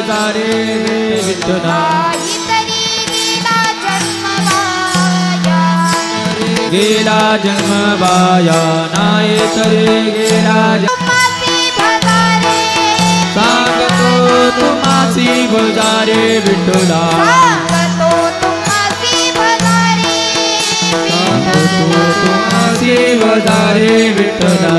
भजारे विठ्ठला गेला जन्म वाया नाही तरी गेला सांगतो तुम्हासी भजारे विठ्ठला सांगतो तुम्हासी भजारे विठ्ठला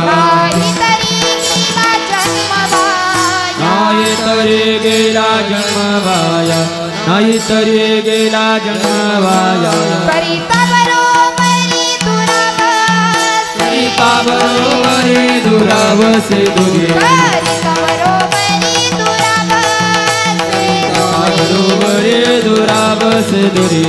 नाही तरी गेला जन्म वाया नाही तरी गेला जन्म वाया बरोबरी दुरावसे दुरी बरोबरी दुरावसे दुरी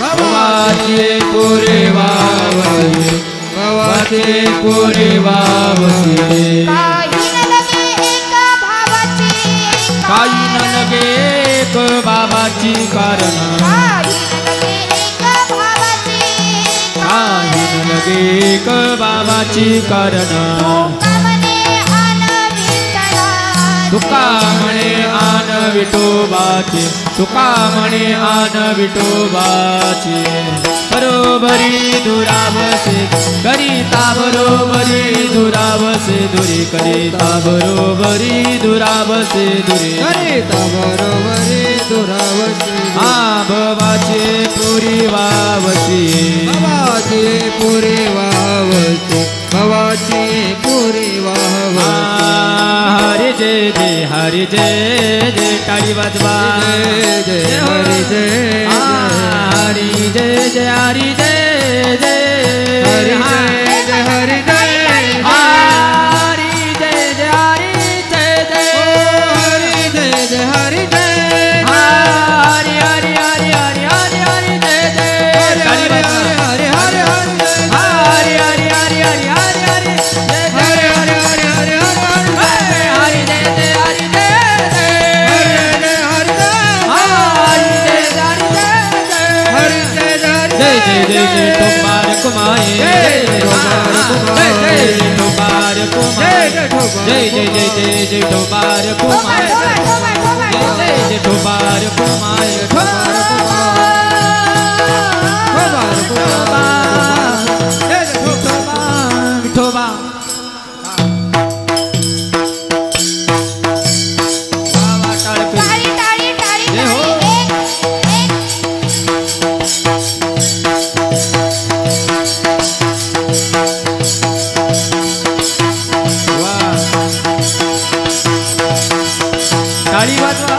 भवाचे पुरे वावसे भवाचे पुरे वावसे काही न लगे एक बाबाची कारण काही न लगे एक बाबाची कारण तुका म्हणे आन विठोबाचे तुका म्हणे आन विठोबाचे बरोबरी दुरावसे करिता बरोबरी दुरावसे दुरी करिता बरोबरी दुरावसे दुरी करिता बरोबरी दुरावसे हा भवाचे पुरी वावसी भवाचे पुरी वावसी भवाचे पुरी वावसी हरि जय जय हरि जय जय टाळी वाजवा जय हरि जय हरि जय जय हरि जय जय हरि जय हरि जय हरि जय जय हरि जय जय हरि जय जय हरि जय हरि हरि हरि हरि हरि हरि जय जय हरि हरि हरि हरि हरि हरि हरि हरि हरि हरि जय हरि हरि हरि हरि हरि जय जय हरि जय जय जय जय ठोबार कुमाए जय ठोबार कुमाए जय जय जय जय जय ठोबार कुमाए जय जय ठोबार कुमाए ठोबार विठोबा टाळी वाजवा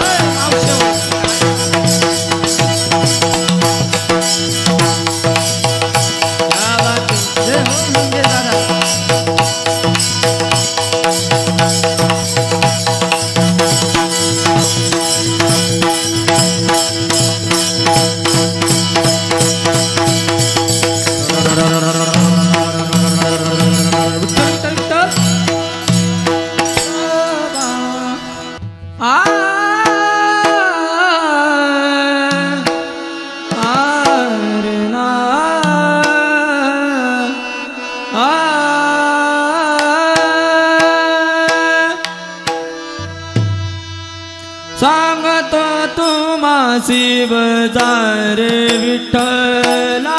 सांगतो तुम्हासी भजारे विठ्ठला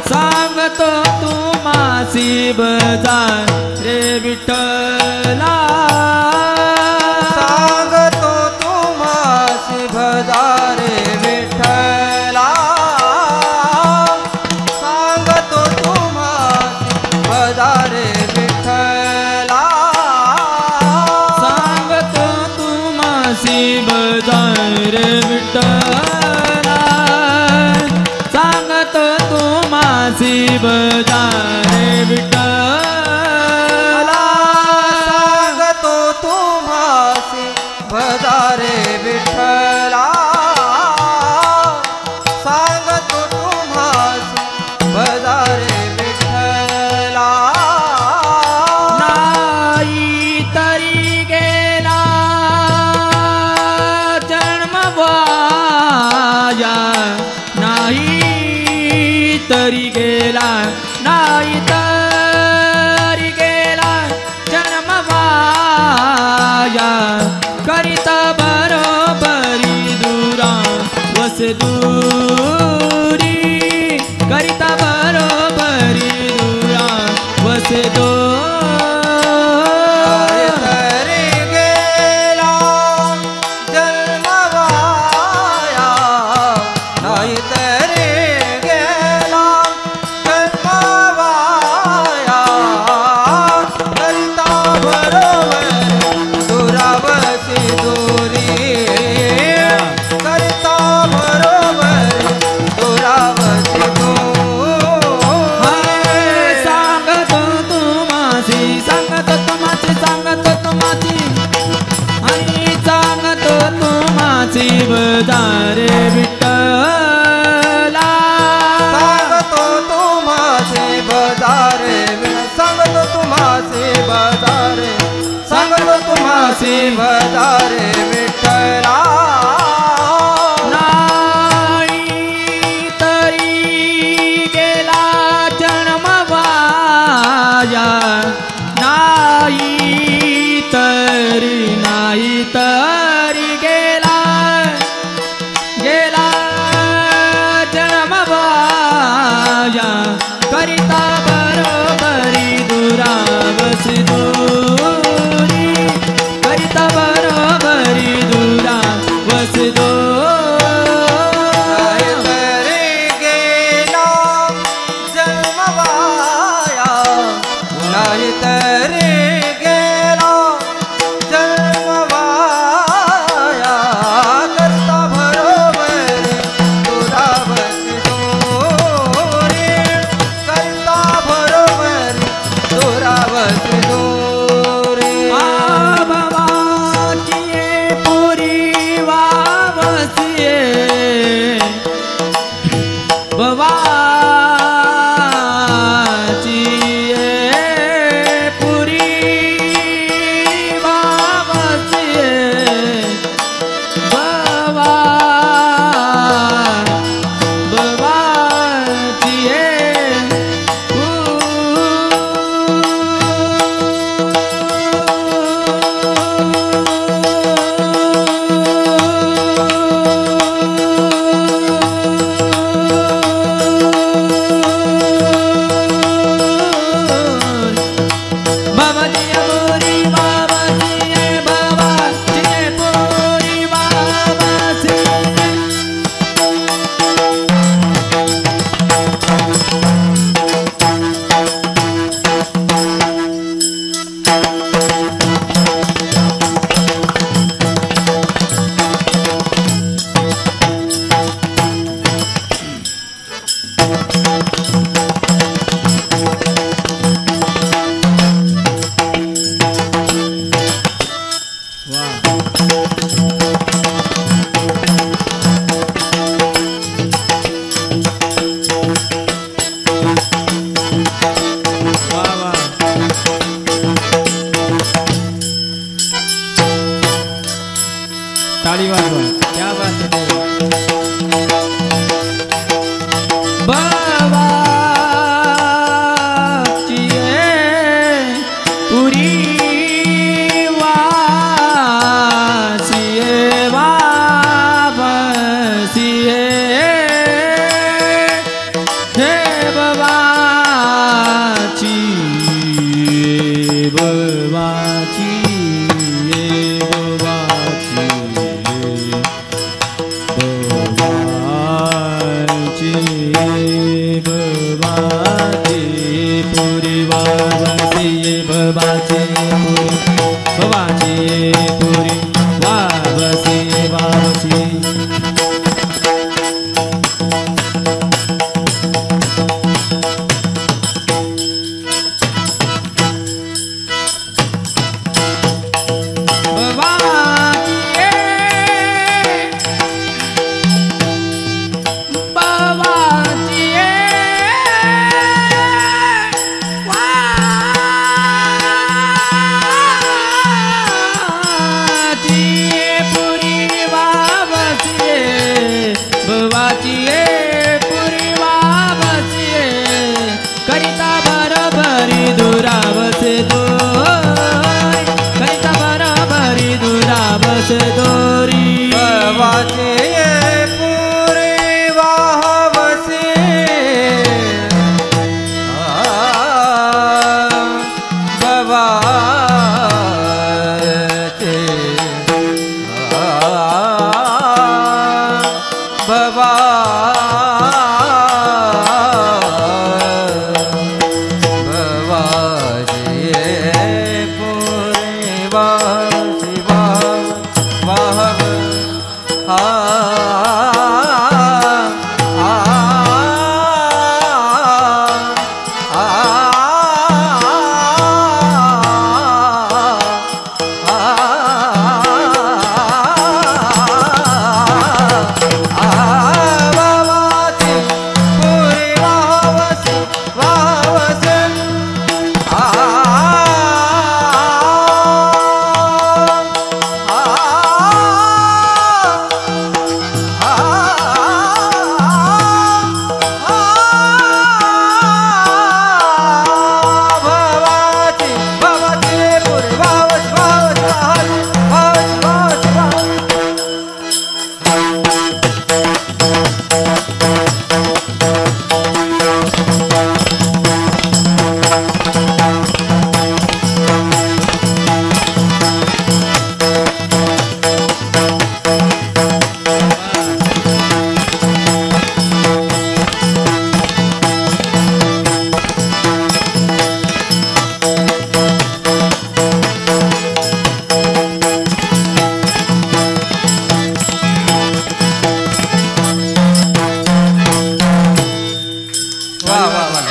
सांगतो तुम्हासी भजारे विठ्ठला सांगतो तुम्हासी भजारे विठ्ठला सांगतो तुम्हासी भजारे विठ्ठला सांगतो तुम्हासी भजारे विठ्ठला सांगतो तुम्हासी भजारे विठ्ठला सांगतो तुम्हासी भजारे विठ्ठला सांगतो तुम्हासी भजारे विठ्ठला नाही तरी गेला जन्म वाया नाही तरी गेला नाही तरी गेला जन्म वाया करिता बरोबरी दुरा वस दूरी करिता बरोबरी दुरा वस दो बजारे विठ्ठला सांगतो तुम्हासे बजारे सांगतो तुम्हासे बजारे सांगतो तुम्हासे बजारे विठ्ठला नाही तरी गेला जन्म वाया नाही तरी गेला जन्म वाया करिता बरोबरी दुरावस दूरी करिता बरोबरी दुरावस तरी गेला जन्म वाया नाही तरी गेला जन्म वाया करता बरोबर दुरावस दूरी करता बरोबर दुरावस दूरी भवाची पुरी वावसिये भवाची पुरी वावसिये भवाची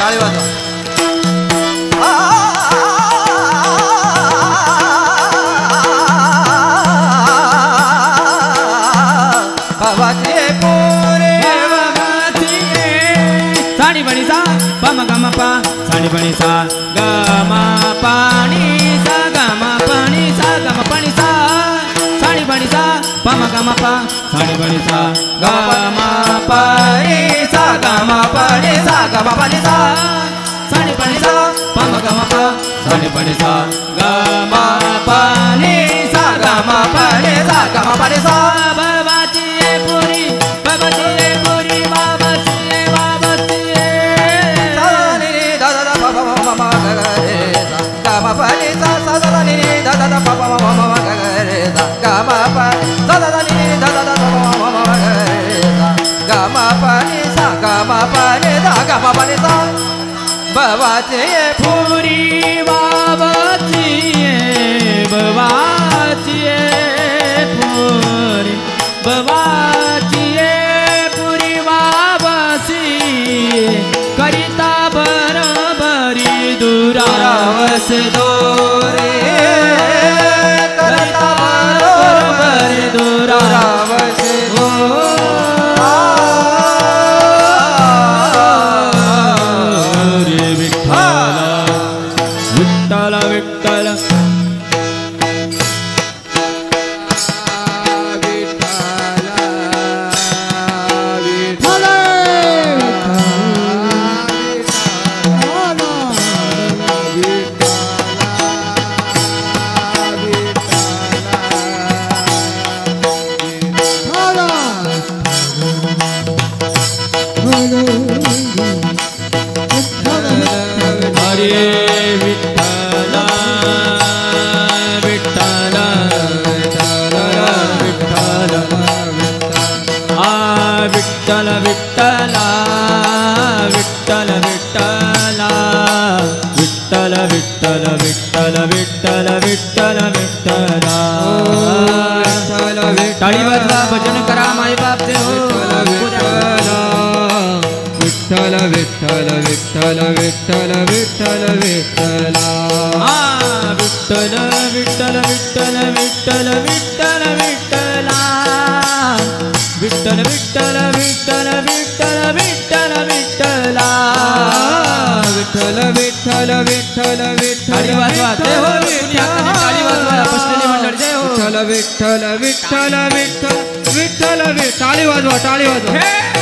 टाळी वाजवा बाबाचे पुरे साडी बणी सा पम गम पा साडी बणी सा ग मा पाणी सा ग मा पाणी सा ग म पाणी सा साडी बणी सा पम गम पा साडी बणी सा ग मा पाणी सा ग म पाणी सा ग म पाणी सा साडी बणी सा पम गम पा साडी बणी सा ग मा पाणी सा ग म पाणी सा ग म पाणी सा बाबाची पुरी बाबाची पुरी बाबाची बाबाची pani sa sa da da ni da da da pa pa ma ma ma ga re da ga ma pa sa da da ni da da da pa ma ma ma ga re da ga ma pa ni sa ga ma pa ni da ga ma pa ni sa babachi puri babachi babachi puri babachi puri babachi karita barabari duravas dore karita barabari duravas dore vitthala vitthala vitthala टाळी वाजवा भजन करा माई बाप दे हो विठ्ठल विठ्ठल विठ्ठल विठ्ठल विठ्ठल विठ्ठल हा विठ्ठल विठ्ठल विठ्ठल विठ्ठल विठ्ठल विठ्ठल विठ्ठल विठ्ठल विठ्ठल विठ्ठल विठ्ठल विठ्ठल विठ्ठल विठ्ठल विठ्ठल विठ्ठल टाळी वाजवा जय हो टाळी वाजवा बसलेली मंडळी जय हो विठ्ठल विठ्ठल विठ्ठल विठ्ठल विठ्ठल टाळी वाजवा टाळी वाजवा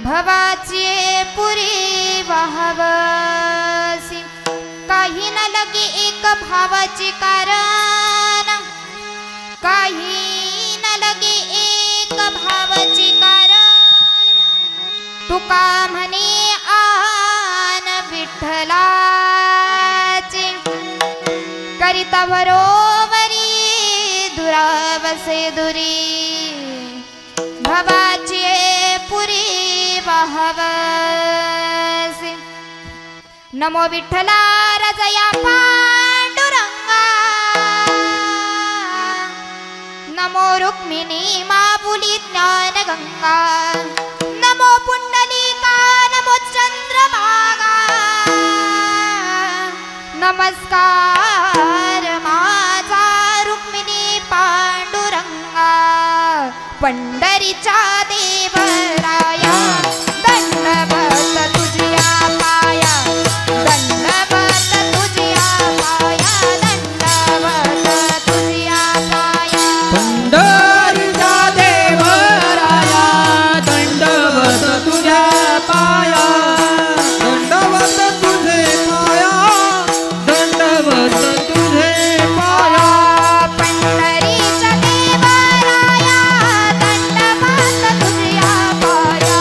भवाची पुरी वाहवसी काही न लगे एक भावाचे कारण काही न लगे एक भावाचे कारण तुका म्हणे आन विठ्ठलाचे करिता बरोबरी दुरावसे दुरी भवाची पुरी वाहवसी नमो विठ्ठला रजया पांडुरंगा नमो रुक्मिणी माबुली ज्ञानगंगा नमो पुंडलिका नमो चंद्रभागा पंढरीच्या देवराया दंडवत तुझ्या पाया दंडवत तुझ्या पाया दंडवत तुझ्या पाया पंढरीचा देवराया दंडवत तुझ्या पाया दंडवत तुझे पाया दंडवत तुझे पाया पंढरीच्या देवराया दंडवत तुझ्या पाया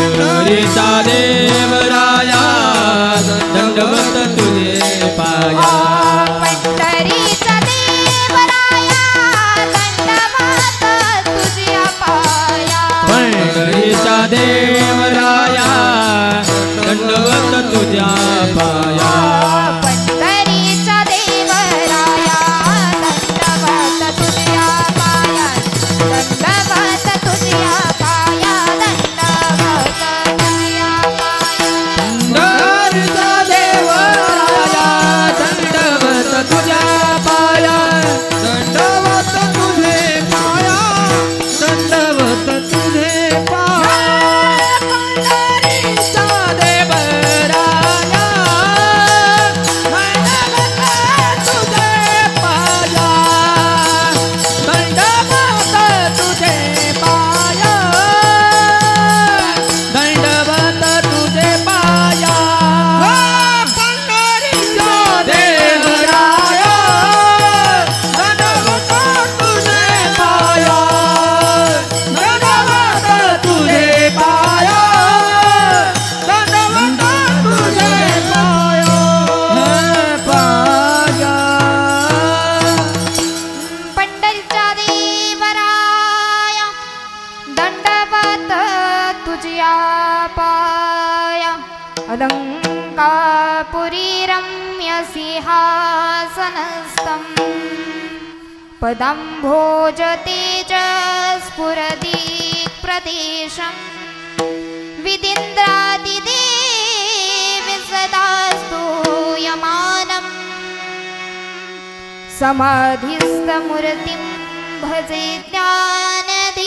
पंढरीचा देवराया दंडवत तुझे पाया पंढरीच्या देवराया दंडवत तुझ्या पाया पंढरीचा देवराया दंडवत तुझ्या पाया पंढरीच्या देवराया दंडवत तुझ्या पाया दंडवत तुझ्या पाया दंडवत तुझ्या पाया पंढरीचा देवराया दंडवत तुझ्या पाया दंडवत तुझे पाया दंडवत तुझे पाया पंढरीचा देवराया दंडवत तुझे पाया दंडवत तुझे पाया दंडवत तुझे पाया पंढरीचा देवराया दंडवत तुझे पाया दंडवत तुझे पाया दंडवत तुझे पाया पाया पंढरीच्या देवराया दंडवत तुझ्या पाया अलंकापुरी रम्य सिंहासनस्थम् पदाम्भोज तेजस्फुरदिक् प्रदेशम् विदिन्द्रादिदेवि सदा स्तूयमानम् समाधिस्थमूर्तिं भजे ज्ञानदेवम्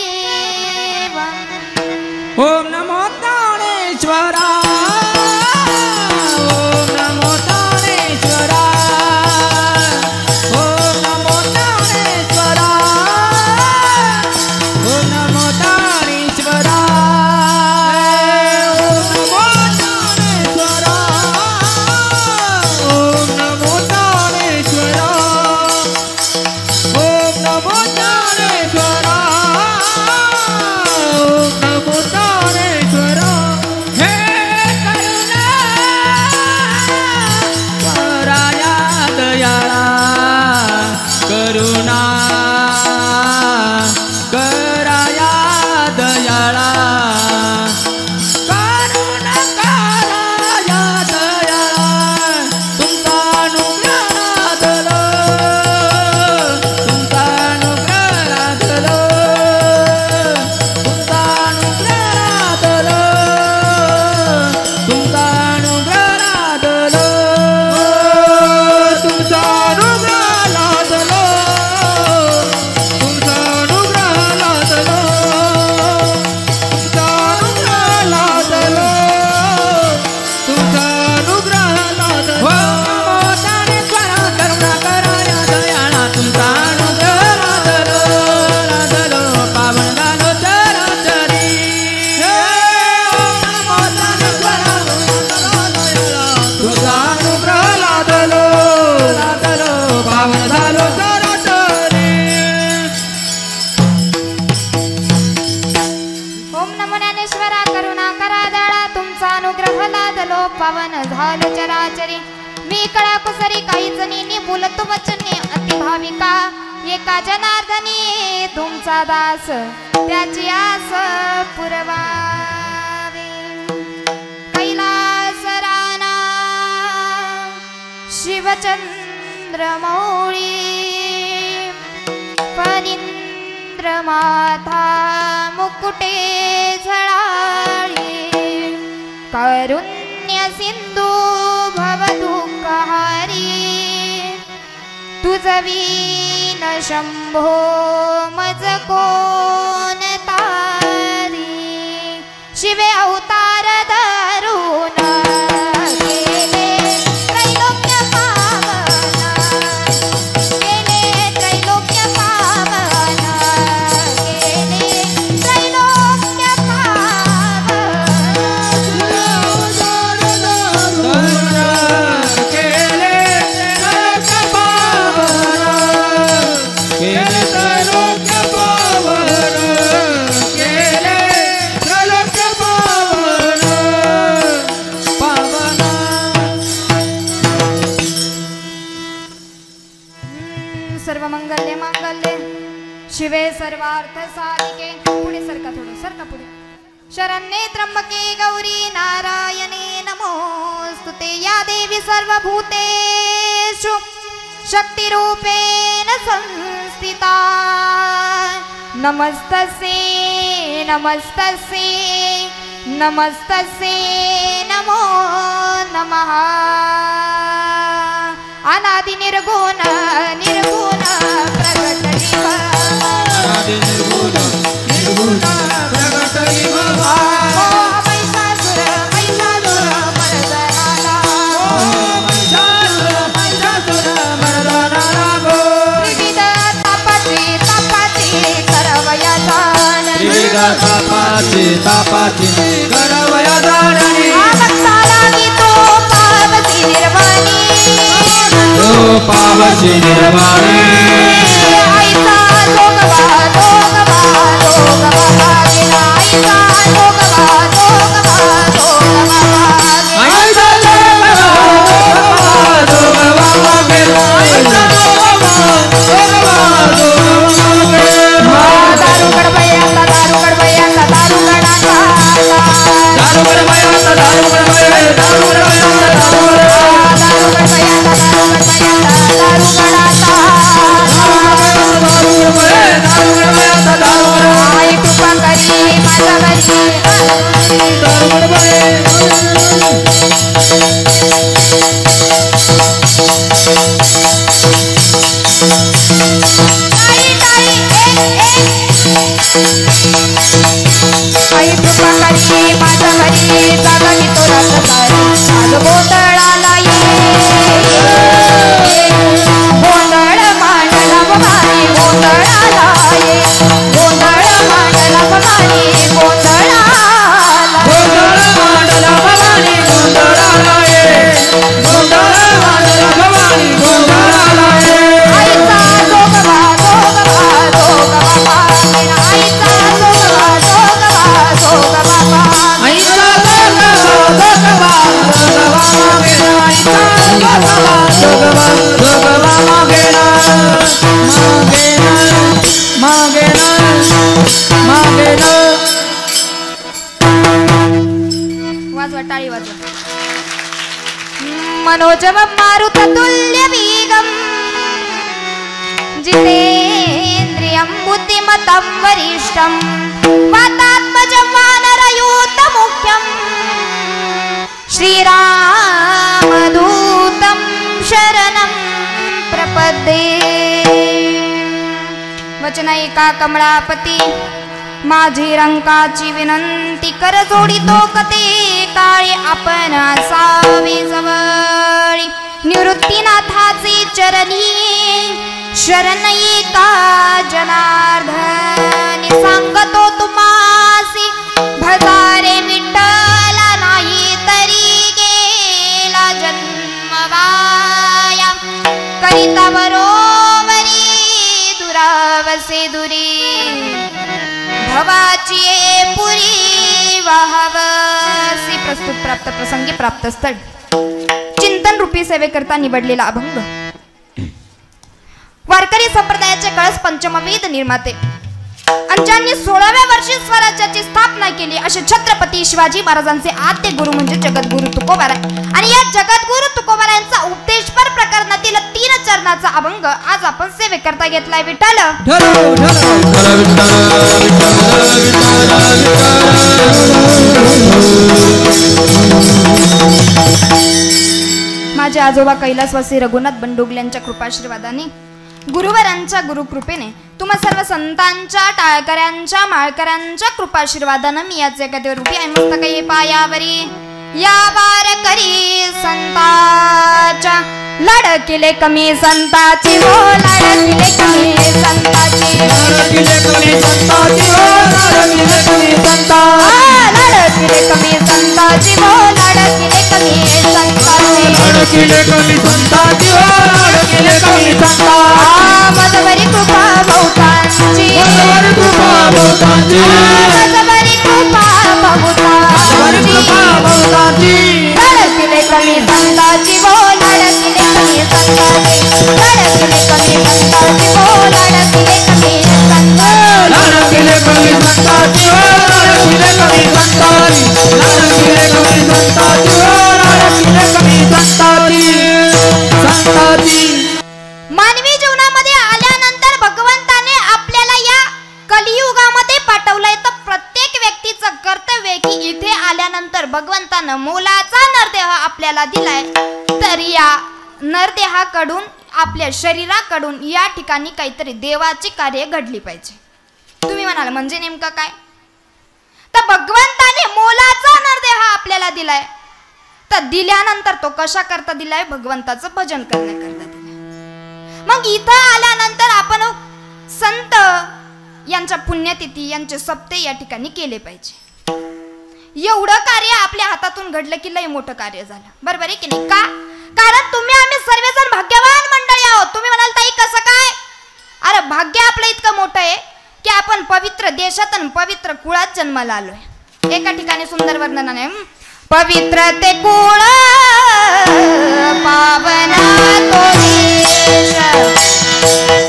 ओम नमो ज्ञानेश्वरा ओम नमो ज्ञानेश्वरा ओम नमो ज्ञानेश्वरा ओम नमो ज्ञानेश्वरा ओम नमो ज्ञानेश्वरा ओम नमो ज्ञानेश्वरा ओम नमो ज्ञानेश्वरा ओम नमो ज्ञानेश्वरा हे करुणा कराया दयाळा करुणा कराया दयाळा करुणा कराया दयाळा तुमचा अनुग्रह लादलो तुमचा अनुग्रह लादलो तुमचा अनुग्रह लादलो तुमचा अनुग्रह लादलो तुमचा अनुग्रह लादलो तुमचा अनुग्रह लादलो तुमचा अनुग्रह लादलो तुमचा अनुग्रह हो लादलो नमो ज्ञानेश्वरा करुणा कराया दयाळा तुमचा अनुग्रह लादलो लादलो पावन झालो चराचरी नमो ज्ञानेश्वरा तुझा अनुग्रह लादलो लादलो पावन झालो चराचरी ओम नमो ज्ञानेश्वरा करुणा करा दयाळा तुमचा अनुग्रह लादलो पावन झालो चराचरी मी कळा कुसरी काही जणींनी बोलतो वचने अति भाविका एका जनार्दनी तुमचा दास त्याची आस पुरवावे कैलास राणा शिवचंद्रमौळी फणींद्रमाथा मुकुटे झळाळी कारुण्य सिंधू भवदुःखहारी तुझ वीन शंभो मज कोण शिवे सर्वार्थ साधिके पुढे सरका थोडं सरका पुढे शरण्ये त्र्यंबके गौरी नारायणे नमोस्तुते या देवी सर्वभूतेषु शक्तिरूपेण संस्थिता नमस्तस्यै नमस्तस्यै नमस्तस्यै नमो नमः अनादि निर्गुण निर्गुण प्रगट अनादि निर्गुण निर्गुण प्रगट महिषासुर महिषासुर मर्दनाला महिषासुर मर्दनाला विविध तापाची तापाची करवया दान विविध तापाची तापाची करवया दान भक्ताला गीतो पावसी निर्वाणी तो पावसी निर्वाणी आईचा जोगवा जोगवा जोगवा गेला आईचा जोगवा जोगवा जोगवा आईचा जोगवा गेला आईचा जोगवा दारू गडबयांचा दारू गडबयांचा दारू गडाचा दारू गडबयांचा दारू गडबयांचा दारू गडबयांचा दारू गडबयांचा दारू गडाचा आई कृपा करी माझ्यावरची आई कृपा करी माझ्यावरची जागा मी तो रात्रधारी चालू गोंधळाला ये गोंधळ मांडला बघारी गोंधळाला ये गोंधळ मांडला बघारी गोंधळाला गोंधळ मांडला भवानी गोंधळाला ये गोंधळ मांडला भवानी गोंधळाला ये आईचा जोगवा जोगवा जोगवा पाहिला आईचा जोगवा जोगवा जोगवा पाहिला आईचा जोगवा जोगवा जोगवा मागेना आईचा जोगवा जोगवा जोगवा मागेना मागेना मागेना वाजवा टाळी वाजवा मनोजव मारुत तुल्य वेगम जितेन्द्रियं बुद्धिमतं वरिष्ठं वातात्मजं वानरयूत मुख्यं श्रीरामदूतं शरणं प्रपद्ये वचनैका कमळापती माझी रंकाची विनंती कर जोडितो कते काळे आपण असावे जवळी निवृत्तीनाथाचे चरणी शरण एका जनार्दनी सांगतो तुम्हासी भजारे विठ्ठला नाही तरी गेला जन्म वाया करिता बरोबरी दुरावसे दुरी भवाची पुरी वाहवसी प्रस्तुत प्राप्त प्रसंगी प्राप्त स्थळ चिंतन रूपी सेवेकरता निवडलेला अभंग वारकरी संप्रदायाचे कळस पंचमवेद निर्माते आणि ज्यांनी 16व्या वर्षी स्वराज्याची स्थापना केली असे छत्रपती शिवाजी महाराजांचे आद्य गुरु म्हणजे जगद्गुरु तुकोबाराय आणि या जगद्गुरु तुकोबारायांचा उपदेशपर प्रकरणातील 3 चरणाचा अभंग आज आपण सेवेकरता घेतलाय विठ्ठल माझे आजोबा कैलासवासी रघुनाथ बंडोगल्यांच्या कृपाशीर्वादाने गुरुवरांच्या गुरुकृपेने तुम्हा सर्व संतांच्या टाळकऱ्यांच्या माळकऱ्यांच्या कृपाशीर्वादाने मी याच एखाद्या रूपी आहे मस्तक ये पायावरी या वारकरी संताच्या लढकिले कमी संताची हो लढकिले कमी संताची लढकिले कमी संताची हो लढकिले कमी संता लढकिले कमी संताची हो लढकिले कमी संताची लढकिले कमी संताची हो लढकिले कमी संता मजबरी कृपा बहुतांची मजबरी कृपा बहुतांची मजबरी कृपा बहुतांची लढकिले कमी संताची हो लढकिले कमी संताची लढकिले कमी संताची हो लढकिले कमी संताची भगवंतानं मोलाचा नरदेह आपल्याला दिलाय, तर या नरदेहाकडून आपल्या शरीराकडून या ठिकाणी काहीतरी देवाची कार्य घडली पाहिजे. तुम्ही म्हणाल म्हणजे नेमकं काय? तर भगवंताने मोलाचा नरदेह आपल्याला दिलाय, तर दिल्यानंतर तो कशा करता दिलाय? भगवंताचं भजन करण्याकरता दिलाय. मग इथं आल्यानंतर आपण संत यांच्या पुण्यतिथी यांचे सप्ते या ठिकाणी केले पाहिजे. एवढं कार्य आपल्या हातातून घडलं की लय मोठं कार्य झालं. बरोबर आहे की नाही? का? कारण तुम्ही आम्ही सर्वजण भाग्यवान मंडळी आहोत. तुम्ही म्हणाल ताई कसं काय? अरे भाग्य आपलं इतकं मोठं आहे की आपण पवित्र देशात आणि पवित्र कुळात जन्माला आलोय. एका ठिकाणी सुंदर वर्णन आहे, पवित्र ते कुळ पावना तो देश,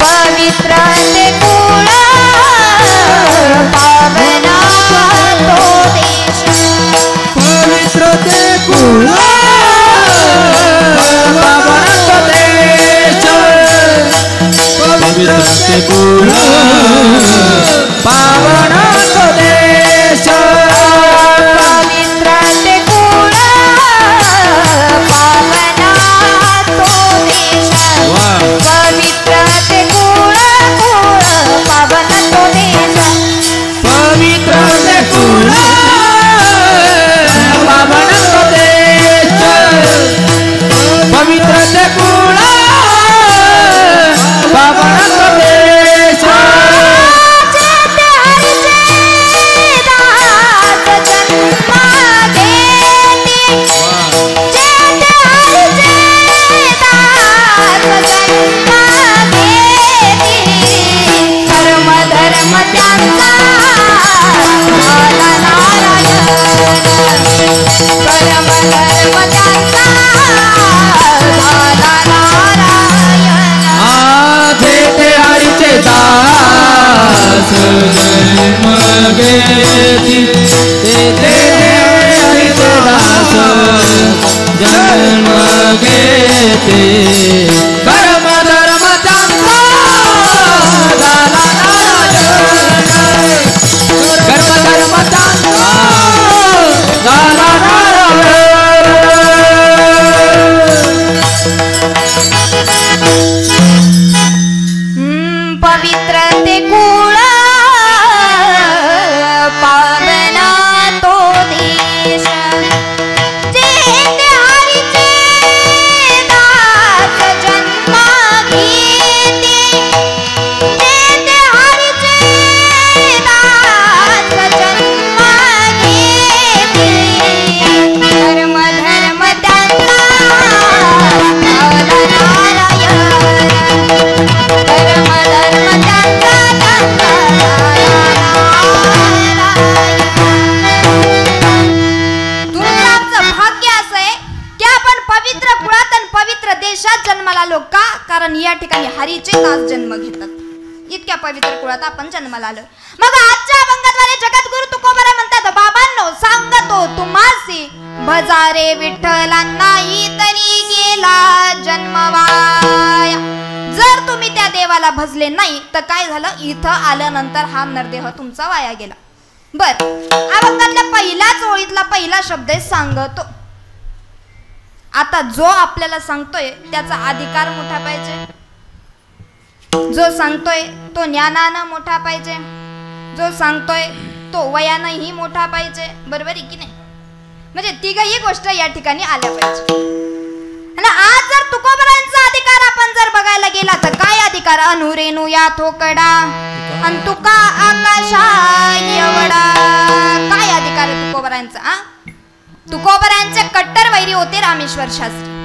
पवित्र ते कुळ पावना तो देश, पवित्र ते कुळ पावना तो देश, पवित्र ते कुळ पावना तो देश, पवित्र ते कुळ पावना तो देश, पवित्र ते कुळ पावना तो देश, पवित्र ते कुळ पावना तो देश, पवित्र ते कुळ पावना तो देश. या ठिकाणी हरीचे दास जन्म घेतात. इतक्या पवित्र कुळात आपण जन्माला आलो. मग आजच्या अभंगाद्वारे जगद्गुरु तुकोबराय म्हणतात, बाबांनो सांगतो तुम्हासी भजारे विठ्ठला नाही तरी गेला जन्मवाया. जर तुम्ही त्या देवाला भजले नाही तर काय झालं? इथं आल्यानंतर हा नरदेह तुमचा वाया गेला. बर, अभंगातल्या पहिल्याच ओळीतला पहिला शब्द आहे सांगतो. आता जो आपल्याला सांगतोय त्याचा अधिकार मोठा पाहिजे, जो सांगतोय तो ज्ञानानं मोठा पाहिजे, जो सांगतोय तो वयानंही मोठा पाहिजे. बरोबर आहे की नाही? म्हणजे तिघही गोष्ट या ठिकाणी आल्या पाहिजे. आणि आज जर तुकोबरायांचा अधिकार आपण जर बघायला गेला तर काय अधिकार? अनुरेणू या थोकडा अन तुका आकाशा एवढा. काय अधिकार आहे तुकोबरायांचा? तुकोबरायांचे कट्टर वैरी होते रामेश्वर शास्त्री.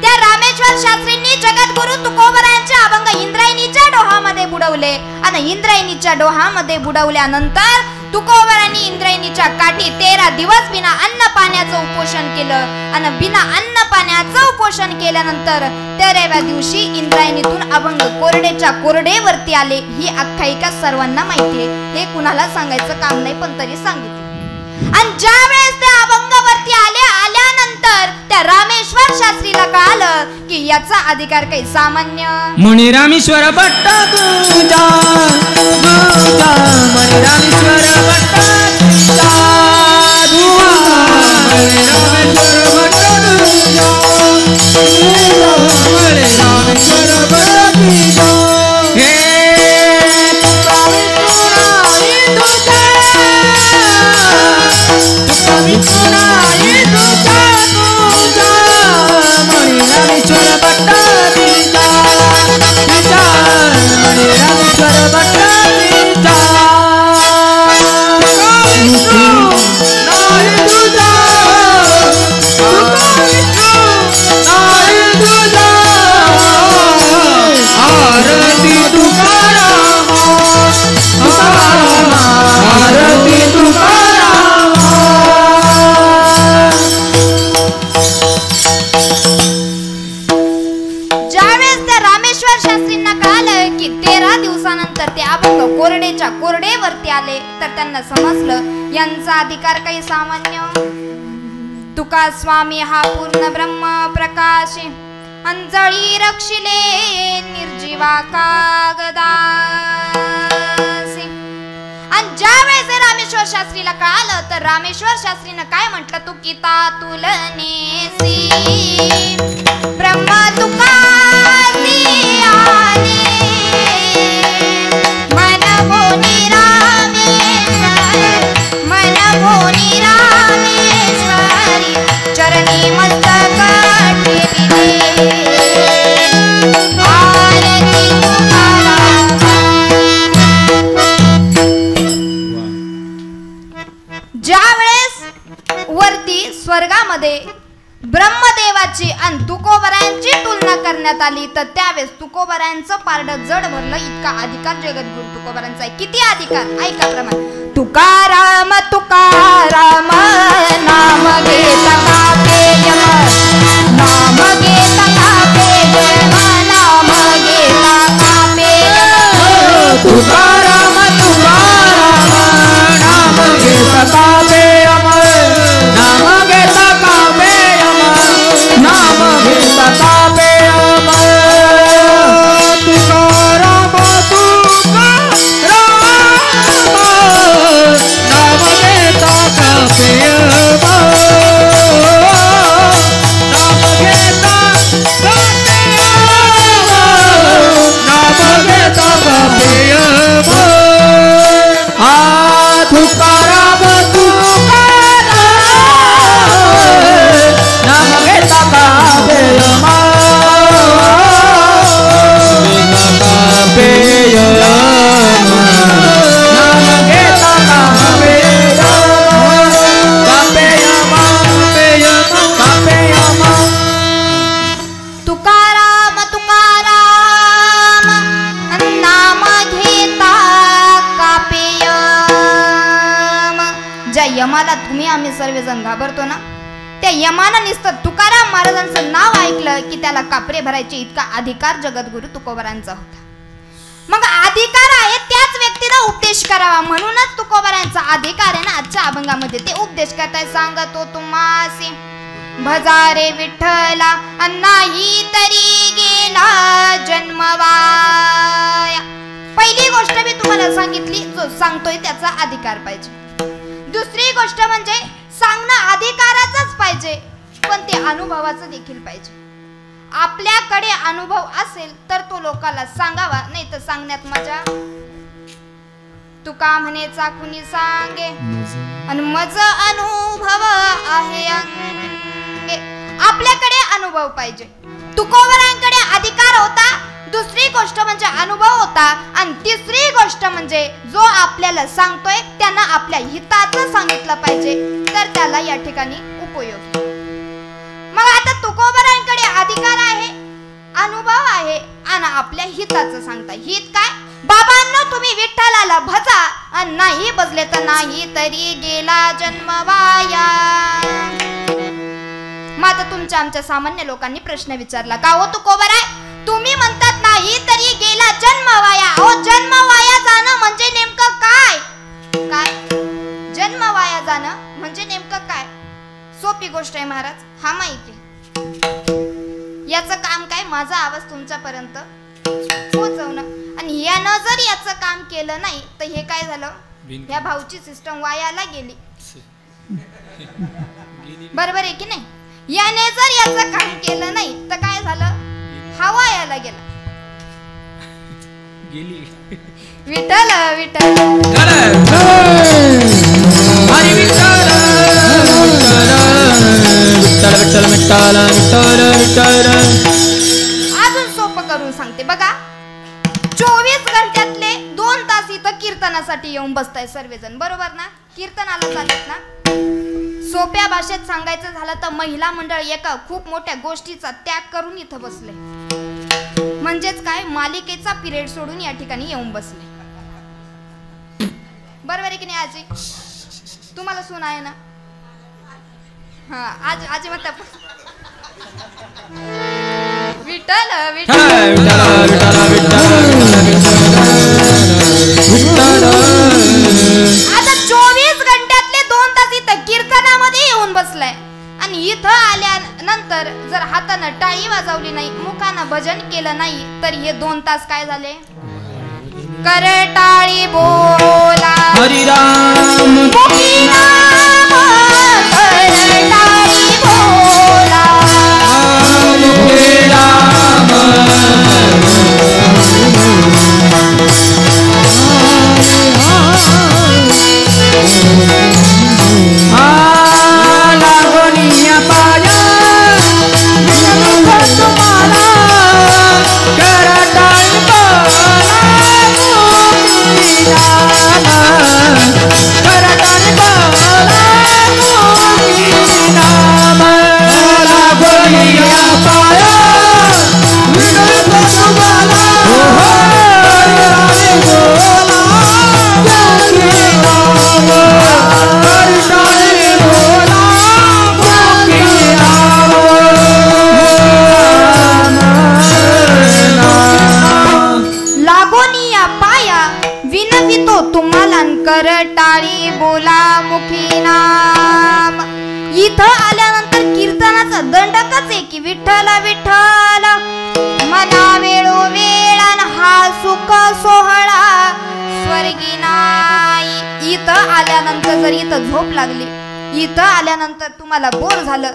त्या रामेश्वर शास्त्रींनी जगद्गुरु तुकोबरायांचे अभंग इंद्रायणीच्या डोहामध्ये बुडवले आणि इंद्रायणीच्या डोहामध्ये बुडवल्यानंतर तुकोबरांनी इंद्रायणीच्या काठी 13 दिवस बिना अन्न पाण्याचं उपोषण केलं आणि बिना अन्न पाण्याचं उपोषण केल्यानंतर 13व्या दिवशी इंद्रायणीतून अभंग कोरडेच्या कोरडेवरती आले. ही आख्यायिका सर्वांना माहिती आहे, हे कुणाला सांगायचं काम नाही, पण तरी सांगितलं. आणि ज्या वेळेस त्या अभंगावरती आल्यानंतर त्या रामेश्वर शास्त्रीला कळालं की याचा अधिकार काही सामान्य मुनी रामेश्वर भट्ट तुझा तुझा मुनी रामेश्वर भट्ट तुझा अक्षरशः कोरडेवरती आले तर त्यांना समजलं यांचा अधिकार काही सामान्य. तुका स्वामी हा पूर्ण ब्रह्म प्रकाश अंजळी रक्षिले निर्जीवा कागदासी. आणि ज्या वेळेस रामेश्वर शास्त्रीला कळालं तर रामेश्वर शास्त्रीनं काय म्हटलं, तू किता तुलनेसी ब्रह्म तुकासी आले मन भोनी रामेश्वर मन भोनी रामेश्वरी चरणी मस्तक ठेविले आरती तुकाराम. ज्या वेळेस वरती स्वर्गामध्ये ब्रह्मदेवाची आणि तुकोबरायांची तुलना करण्यात आली तर त्यावेळेस तुकोबरायांचं पारड जड भरलं. इतका अधिकार जगद्गुरु तुकोबरायांचा आहे. किती अधिकार ऐका प्रमाण. तुकाराम तुकाराम नाम घेता कापे यम नाम घेता कापे यम नाम घेता कापे यम. तुकाराम तुकाराम नाम घेता कापे यम नाम घेता कापे यम नाम घेता कापे यम. तुकाराम तुकाराम नाम घेता कापे यम नाम घेता कापे यम नाम घेता कापे यम. तुकाराम तुकाराम नाम घेता कापे यम कापे यम नाम घेता कापे यम कापे यम कापे यम. तुकाराम तुकाराम नाम घेता कापे यम. ज्या यमाला तुम्ही आम्ही सर्वजण घाबरतो ना त्या यमानं नुसतं तुकाराम महाराजांचं नाव ऐकलं की त्याला कापरे भरायचे इतका अधिकार जगद्गुरु तुकोबरांचा होता. मग अधिकार आहे त्याच व्यक्तीला उपदेश करावा म्हणूनच तुकोबरांचा अधिकार आहे ना. आजच्या अभंगामध्ये ते उपदेश करताय. सांगतो तुम्हासी भजारे विठ्ठला नाही तरी गेला जन्मवाया. पहिली गोष्ट मी तुम्हाला सांगितली जो सांगतोय त्याचा अधिकार पाहिजे. दुसरी गोष्ट म्हणजे सांगणं अधिकाराचंच पाहिजे पण ते अनुभवाचं देखील पाहिजे. आपल्याकडे अनुभव असेल तर तो लोकांना सांगावा नाही तर सांगण्यात मजा. तुका म्हणे चाकुनी सांगे आणि मज अनुभव आहे अंगे. आपल्याकडे अनुभव पाहिजे. तुकोबरांकडे अधिकार होता. दुसरी गोष्ट म्हणजे अनुभव होता आणि तिसरी गोष्ट म्हणजे जो आपल्याला सांगतोय त्यांना आपल्या हिताचं सांगितलं पाहिजे तर त्याला या ठिकाणी उपयोग. मग आता तुकोबरांकडे अधिकार आहे अनुभव आहे आणि आपल्या हिताचं सांगता. हित काय बाबांनो तुम्ही विठ्ठलाला भजा आणि नाही बजले तर नाही तरी गेला जन्म वाया. मग आता तुमच्या आमच्या सामान्य लोकांनी प्रश्न विचारला का हो तुकोबराय तुम्ही म्हणतात नाही तरी गेला जन्म वाया. हो जन्म वाया जाणं म्हणजे नेमकं काय? काय जन्म वाया जाणं म्हणजे नेमकं काय? सोपी गोष्ट आहे महाराज. हा माहिती याचं काम काय माझा आवाज तुमच्यापर्यंत पोहोचवणं आणि यानं जर याचं काम केलं नाही तर हे काय झालं या भाऊची सिस्टम वायाला गेली. बरोबर आहे की नाही? याने जर याचं काम केलं नाही तर काय झालं हवा यायला गेला. विठ्ठल विठ्ठल हरी विठ्ठल विठ्ठल विठ्ठल विठ्ठल विठ्ठल विठ्ठल. अजून सोपं करून सांगते बघा. 24 घंट्यातले 2 तास इथं कीर्तनासाठी येऊन बसताय सर्वजण बरोबर ना? कीर्तनाला चालत ना? सोप्या भाषेत सांगायचं झालं तर महिला मंडळ एका खूप मोठ्या गोष्टीचा त्याग करून इथं बसले. म्हणजेच काय मालिकेचा पिरियड सोडून या ठिकाणी येऊन बसले. बरोबर आहे की नाही आजी? तुम्हाला सून आहे ना? हा आज आजी म्हणता विठ्ठल विठ्ठल विठ्ठल विठ्ठल विठ्ठल इथं आल्यानंतर जर हातानं टाळी वाजवली नाही, मुखानं भजन केलं नाही, तर हे 2 तास काय झाले? करटाळी बोला हरिराम मुखी नाम करटाळी बोला राम लागोनिया पाया तुम्हाला करटाळी बोला करटाळी बोला नाम लागोनिया पाया तुम्हाला लागोनिया पाया विनवितो तुम्हाला करटाळी बोला मुखी नाम. इथं आल्यानंतर कीर्तनाचा दंडकच आहे की विठ्ठल विठ्ठल मना वेळो वेळान हा सुख सोहळा स्वर्गी नाही. इथं आल्यानंतर जर इथं झोप लागली, इथं आल्यानंतर तुम्हाला बोर झालं,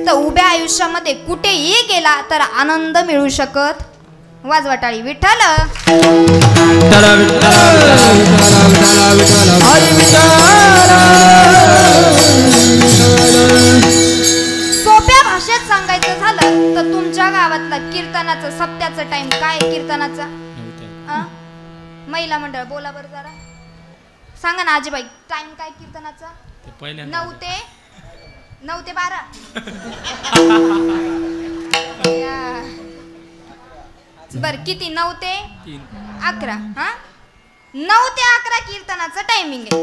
तर उभ्या आयुष्यामध्ये कुठेही गेला तर आनंद मिळू शकत. वाजवा टाळी. विठ्ठल सोप्या भाषेत सांगायचं झालं तर तुमच्या गावातला कीर्तनाचं सप्त्याचं टाइम काय? कीर्तनाचा महिला मंडळ बोला बरं जरा सांगा ना आजीबाई, टाइम काय कीर्तनाचा? 9 ते 12. बर किती? 9 ते 11. 9 ते 11 कीर्तनाचं टायमिंग आहे.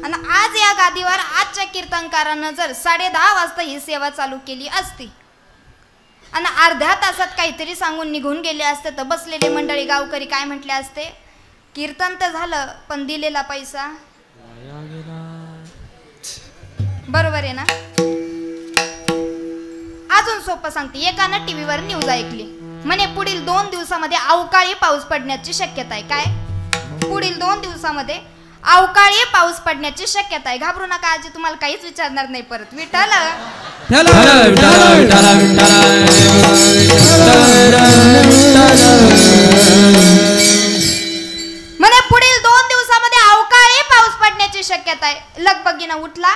आणि आज या गादीवर आजच्या कीर्तनकारानं जर 10:30 वाजता ही सेवा चालू केली असती आणि अर्ध्या तासात काहीतरी सांगून निघून गेले असते, तर बसलेले मंडळी गावकरी काय म्हटले असते? कीर्तन तर झालं पण दिलेला पैसा बरोबर आहे ना. अजून सोपं सांगते. एकानं टीव्हीवर न्यूज ऐकली, म्हणे पुढील 2 दिवसामध्ये अवकाळी पाऊस पडण्याची शक्यता आहे. काय? पुढील 2 दिवसामध्ये अवकाळी पाऊस पडण्याची शक्यता आहे. घाबरू नका आजी, तुम्हाला काहीच विचारणार नाही परत. विठ्ठल म्हणे पुढील 2 दिवसामध्ये अवकाळी पाऊस पडण्याची शक्यता आहे. लगबगीनं उठला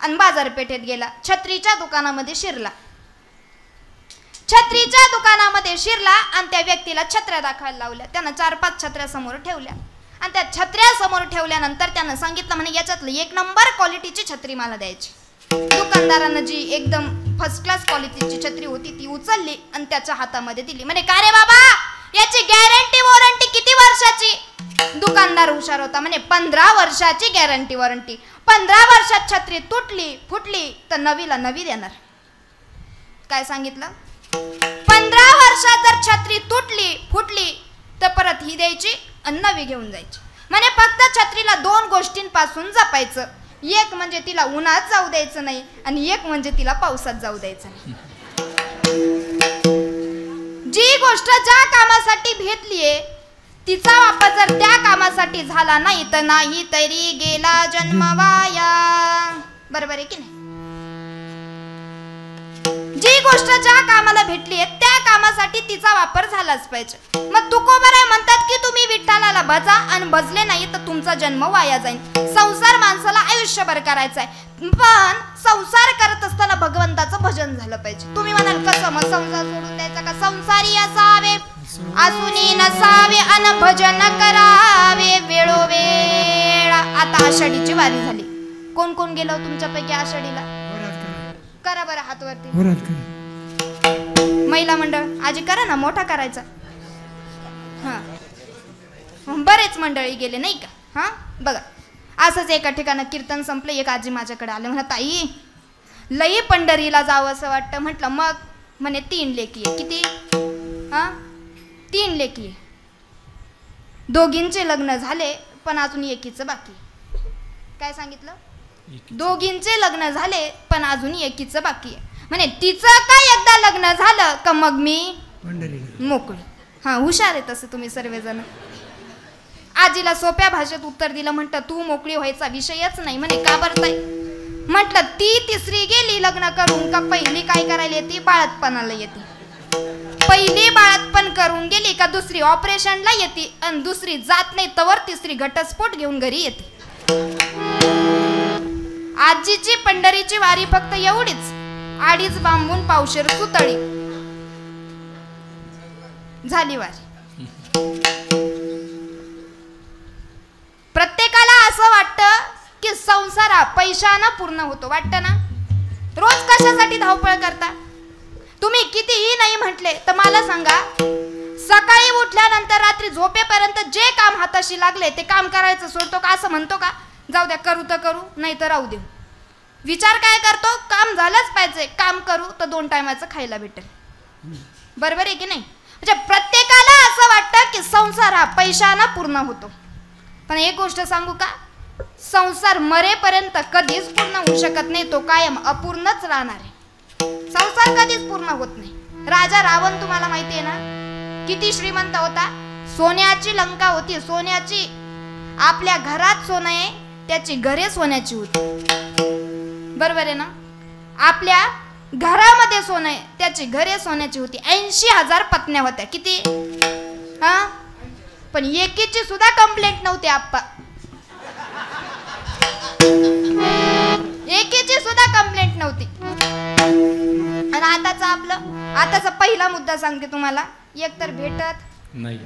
आणि बाजारपेठेत गेला, छत्रीच्या दुकानामध्ये शिरला. छत्रीच्या दुकानामध्ये शिरला आणि त्या व्यक्तीला छत्र्या दाखवायला लावल्या. त्यानं 4-5 छत्र्या समोर ठेवल्या आणि त्या छत्र्या समोर ठेवल्यानंतर त्यानं सांगितलं म्हणे याच्यातलं 1 नंबर क्वालिटीची छत्री मला द्यायची. दुकानदारानं जी एकदम फर्स्ट क्लास क्वालिटीची छत्री होती ती उचलली आणि त्याच्या हातामध्ये दिली. म्हणे का रे बाबा, याची गॅरंटी वॉरंटी किती वर्षाची? दुकानदार हुशार होता, म्हणे 15 वर्षाची गॅरंटी वॉरंटी. 15 वर्षात छत्री तुटली फुटली तर नवीला नवी देणार. काय सांगितलं? 15 वर्षात जर छत्री तुटली फुटली तर परत ही द्यायची आणि नवी घेऊन जायची. म्हणे फक्त छत्रीला 2 गोष्टींपासून जपायचं. एक म्हणजे तिला उन्हात जाऊ द्यायचं नाही आणि एक म्हणजे तिला पावसात जाऊ द्यायचं नाही. जी गोष्ट ज्या कामासाठी भेटलीये तिचा वापर जर त्या कामासाठी झाला नाही तर नाही तरी गेला जन्म वाया. बरोबर आहे की नाही? जी गोष्ट ज्या कामाला भेटली आहे त्या कामासाठी तिचा वापर झालाच पाहिजे. मग तुकोबाराय म्हणतात की तुम्ही विठ्ठलाला भजा आणि भजले नाही तर तुमचा जन्म वाया जाईल. संसार माणसाला आयुष्यभर करायचा आहे, पण संसार करत असताना भगवंताचं भजन झालं पाहिजे. तुम्ही म्हणाल कसं? मग संसार सोडून द्यायचा का? संसारी असावे आसुनी नसावे अन भजन करावे वेळोवेळ. आता आषाढीची वारी झाली. कोण कोण गेलो तुमच्यापैकी आषाढीला? करा बरं हात वरती. महिला मंडळ आजी करा ना, मोठा करायचा. हा बरेच मंडळी गेले नाही का? हा बघा असंच एका ठिकाणी कीर्तन संपलं. एक आजी माझ्याकडे आले, म्हणत ताई लई पंढरीला जावं असं वाटतं. म्हटलं मग? म्हणे 3 लेकी आहे. किती? 3 लेकी आहे. दोघींचे लग्न झाले पण अजून एकीचं बाकी. काय सांगितलं? दोघींचे लग्न झाले पण अजून एकीचं बाकी आहे. म्हणे तिचं काय एकदा लग्न झालं का मग मी मोकळी. हा हुशार आहे तसं तुम्ही सर्वजण. आजीला सोप्या भाषेत उत्तर दिलं. म्हटलं तू मोकळी व्हायचा विषयच नाही. म्हणे का बरं ताई? म्हटलं ती तिसरी गेली लग्न करून का पहिली काय करायला येते? बाळातपणाला येते. पहिली बाळातपण करून गेली का दुसरी ऑपरेशनला येते आणि दुसरी जात नाही तवर तिसरी घटस्फोट घेऊन घरी येते. आजीची पंढरीची वारी फक्त एवढीच, 2.5 बांबून पावशेर सुतळी झाली वारी. प्रत्येकाला असं वाटतं की संसार हा पैशानं पूर्ण होतो. वाटतं ना? रोज कशासाठी धावपळ करता? तुम्ही कितीही नाही म्हटले तर मला सांगा, सकाळी उठल्यानंतर रात्री झोपेपर्यंत जे काम हाताशी लागले ते काम करायचं सोडतो का? असं म्हणतो का? जाऊ द्या, करू तर करू, नाही तर राहू देऊ. विचार काय करतो? काम झालंच पाहिजे, काम करू तर 2 टायमाचं खायला भेटेल. बरोबर आहे की नाही? म्हणजे प्रत्येकाला असं वाटतं की संसार हा पैशानं पूर्ण होतो. पण एक गोष्ट सांगू का? संसार मरेपर्यंत कधीच पूर्ण होऊ शकत नाही. तो कायम अपूर्णच राहणार आहे. संसार कधीच पूर्ण होत नाही. राजा रावण तुम्हाला माहिती आहे ना, किती श्रीमंत होता? सोन्याची लंका होती. सोन्याची, आपल्या घरात सोनं आहे, त्याची घरे सोन्याची होती. बरोबर आहे ना? आपल्या घरामध्ये सोनं आहे, त्याची घरे सोन्याची होती. 80,000 पत्न्या होत्या. किती? हा, पण एकीची सुद्धा कंप्लेंट नव्हती आप्पा. एकीची सुद्धा कंप्लेंट नव्हती. आणि आताचा पहिला मुद्दा सांगते तुम्हाला. एक तर भेटत नाही,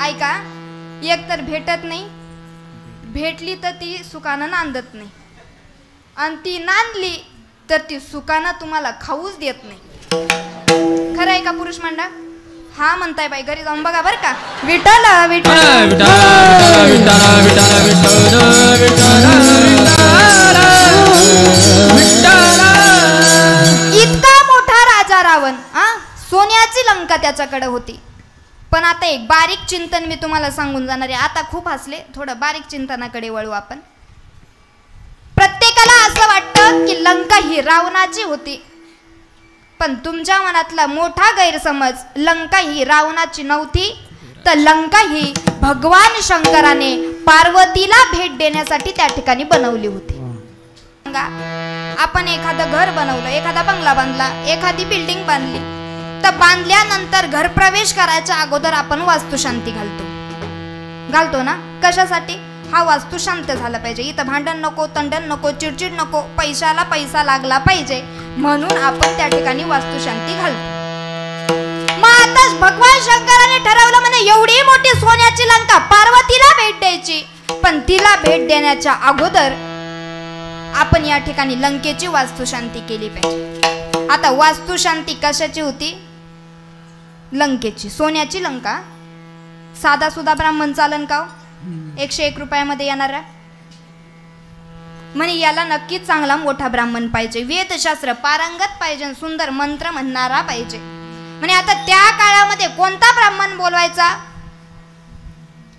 ऐका, एक तर भेटत नाही, भेटली तर ती सुखानं नांदत नाही, आणि ती नांदली तर ती सुखानं तुम्हाला खाऊच देत नाही. खरं आहे का पुरुष मंडळ? हा म्हणताय बाई, घरी जाऊन बघा बरं का. विठ्ठल विठ्ठल इतका मोठा राजा रावण, सोन्याची लंका त्याच्याकडे होती. पण आता एक बारीक चिंतन मी तुम्हाला सांगून जाणार आहे. आता खूप हसले, थोडं बारीक चिंतनाकडे वळू आपण. प्रत्येकाला असं वाटतं की लंका ही रावणाची होती, पण तुमच्या मनातला मोठा गैरसमज, लंका ही रावणाची नव्हती, तर लंका ही भगवान शंकराने पार्वतीला भेट देण्यासाठी त्या ठिकाणी बनवली होती. आपण एखादं घर बनवलं, एखादा बंगला बांधला, एखादी बिल्डिंग बांधली, तर बांधल्यानंतर घर प्रवेश करायच्या अगोदर आपण वास्तुशांती घालतो ना? कशासाठी? हा वास्तू शांत झाला पाहिजे, इथं भांडण नको, तंडण नको, चिडचिड नको, पैशाला पैसा लागला पाहिजे, म्हणून आपण त्या ठिकाणी वास्तुशांती घालतो. मग आता भगवान शंकराने ठरवलं, म्हणे एवढी मोठी सोन्याची लंका पार्वतीला भेट द्यायची, पण तिला भेट देण्याच्या अगोदर आपण या ठिकाणी लंकेची वास्तुशांती केली पाहिजे. आता वास्तुशांती कशाची होती? लंकेची. सोन्याची लंका. साधा सुद्धा ब्राह्मण चालन का? 101 रुपयामध्ये येणारा. म्हणे याला नक्कीच चांगला मोठा ब्राह्मण पाहिजे, वेदशास्त्र पारंगत पाहिजे, सुंदर मंत्र म्हणणारा पाहिजे. म्हणे आता त्या काळामध्ये कोणता ब्राह्मण बोलवायचा?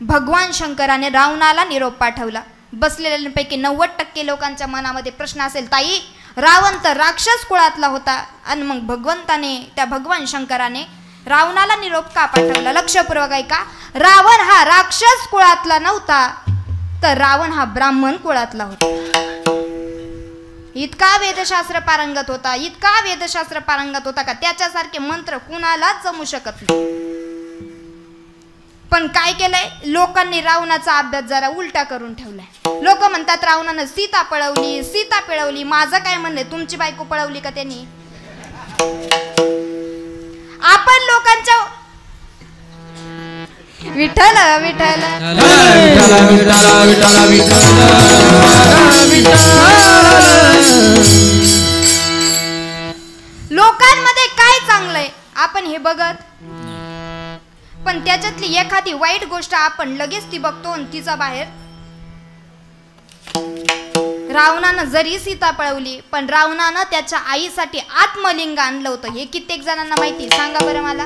भगवान शंकराने रावणाला निरोप पाठवला. बसलेल्यांपैकी 90% लोकांच्या मनामध्ये प्रश्न असेल, ताई रावण तर राक्षस कुळातला होता, आणि मग भगवंताने, त्या भगवान शंकराने रावणाला निरोप का पाठवला? लक्षपूर्वक ऐका. रावण हा राक्षस कुळातला नव्हता, तर रावण हा ब्राह्मण कुळातला होता. इतका वेदशास्त्र पारंगत होता, इतका वेदशास्त्र पारंगत होता का त्याच्यासारखे मंत्र कुणालाच जमू शकत नाही. पण काय केलंय लोकांनी? रावणाचा अभ्यास जरा उलटा करून ठेवलाय. लोक म्हणतात रावणानं सीता पळवली, सीता पिळवली. माझं काय म्हणणं, तुमची बायको पळवली का त्यांनी? आपण लोकांच्या विठ्ठल विठ्ठल लोकांमध्ये काय चांगलंय आपण हे बघत, पण त्याच्यातली एखादी वाईट गोष्ट आपण लगेच ती बघतो आणि तिचा बाहेर. रावणानं जरी सीता पळवली, पण रावणानं त्याच्या आईसाठी आत्मलिंग आणलं होतं. हे कित्येक जणांना माहिती? सांगा बरं मला.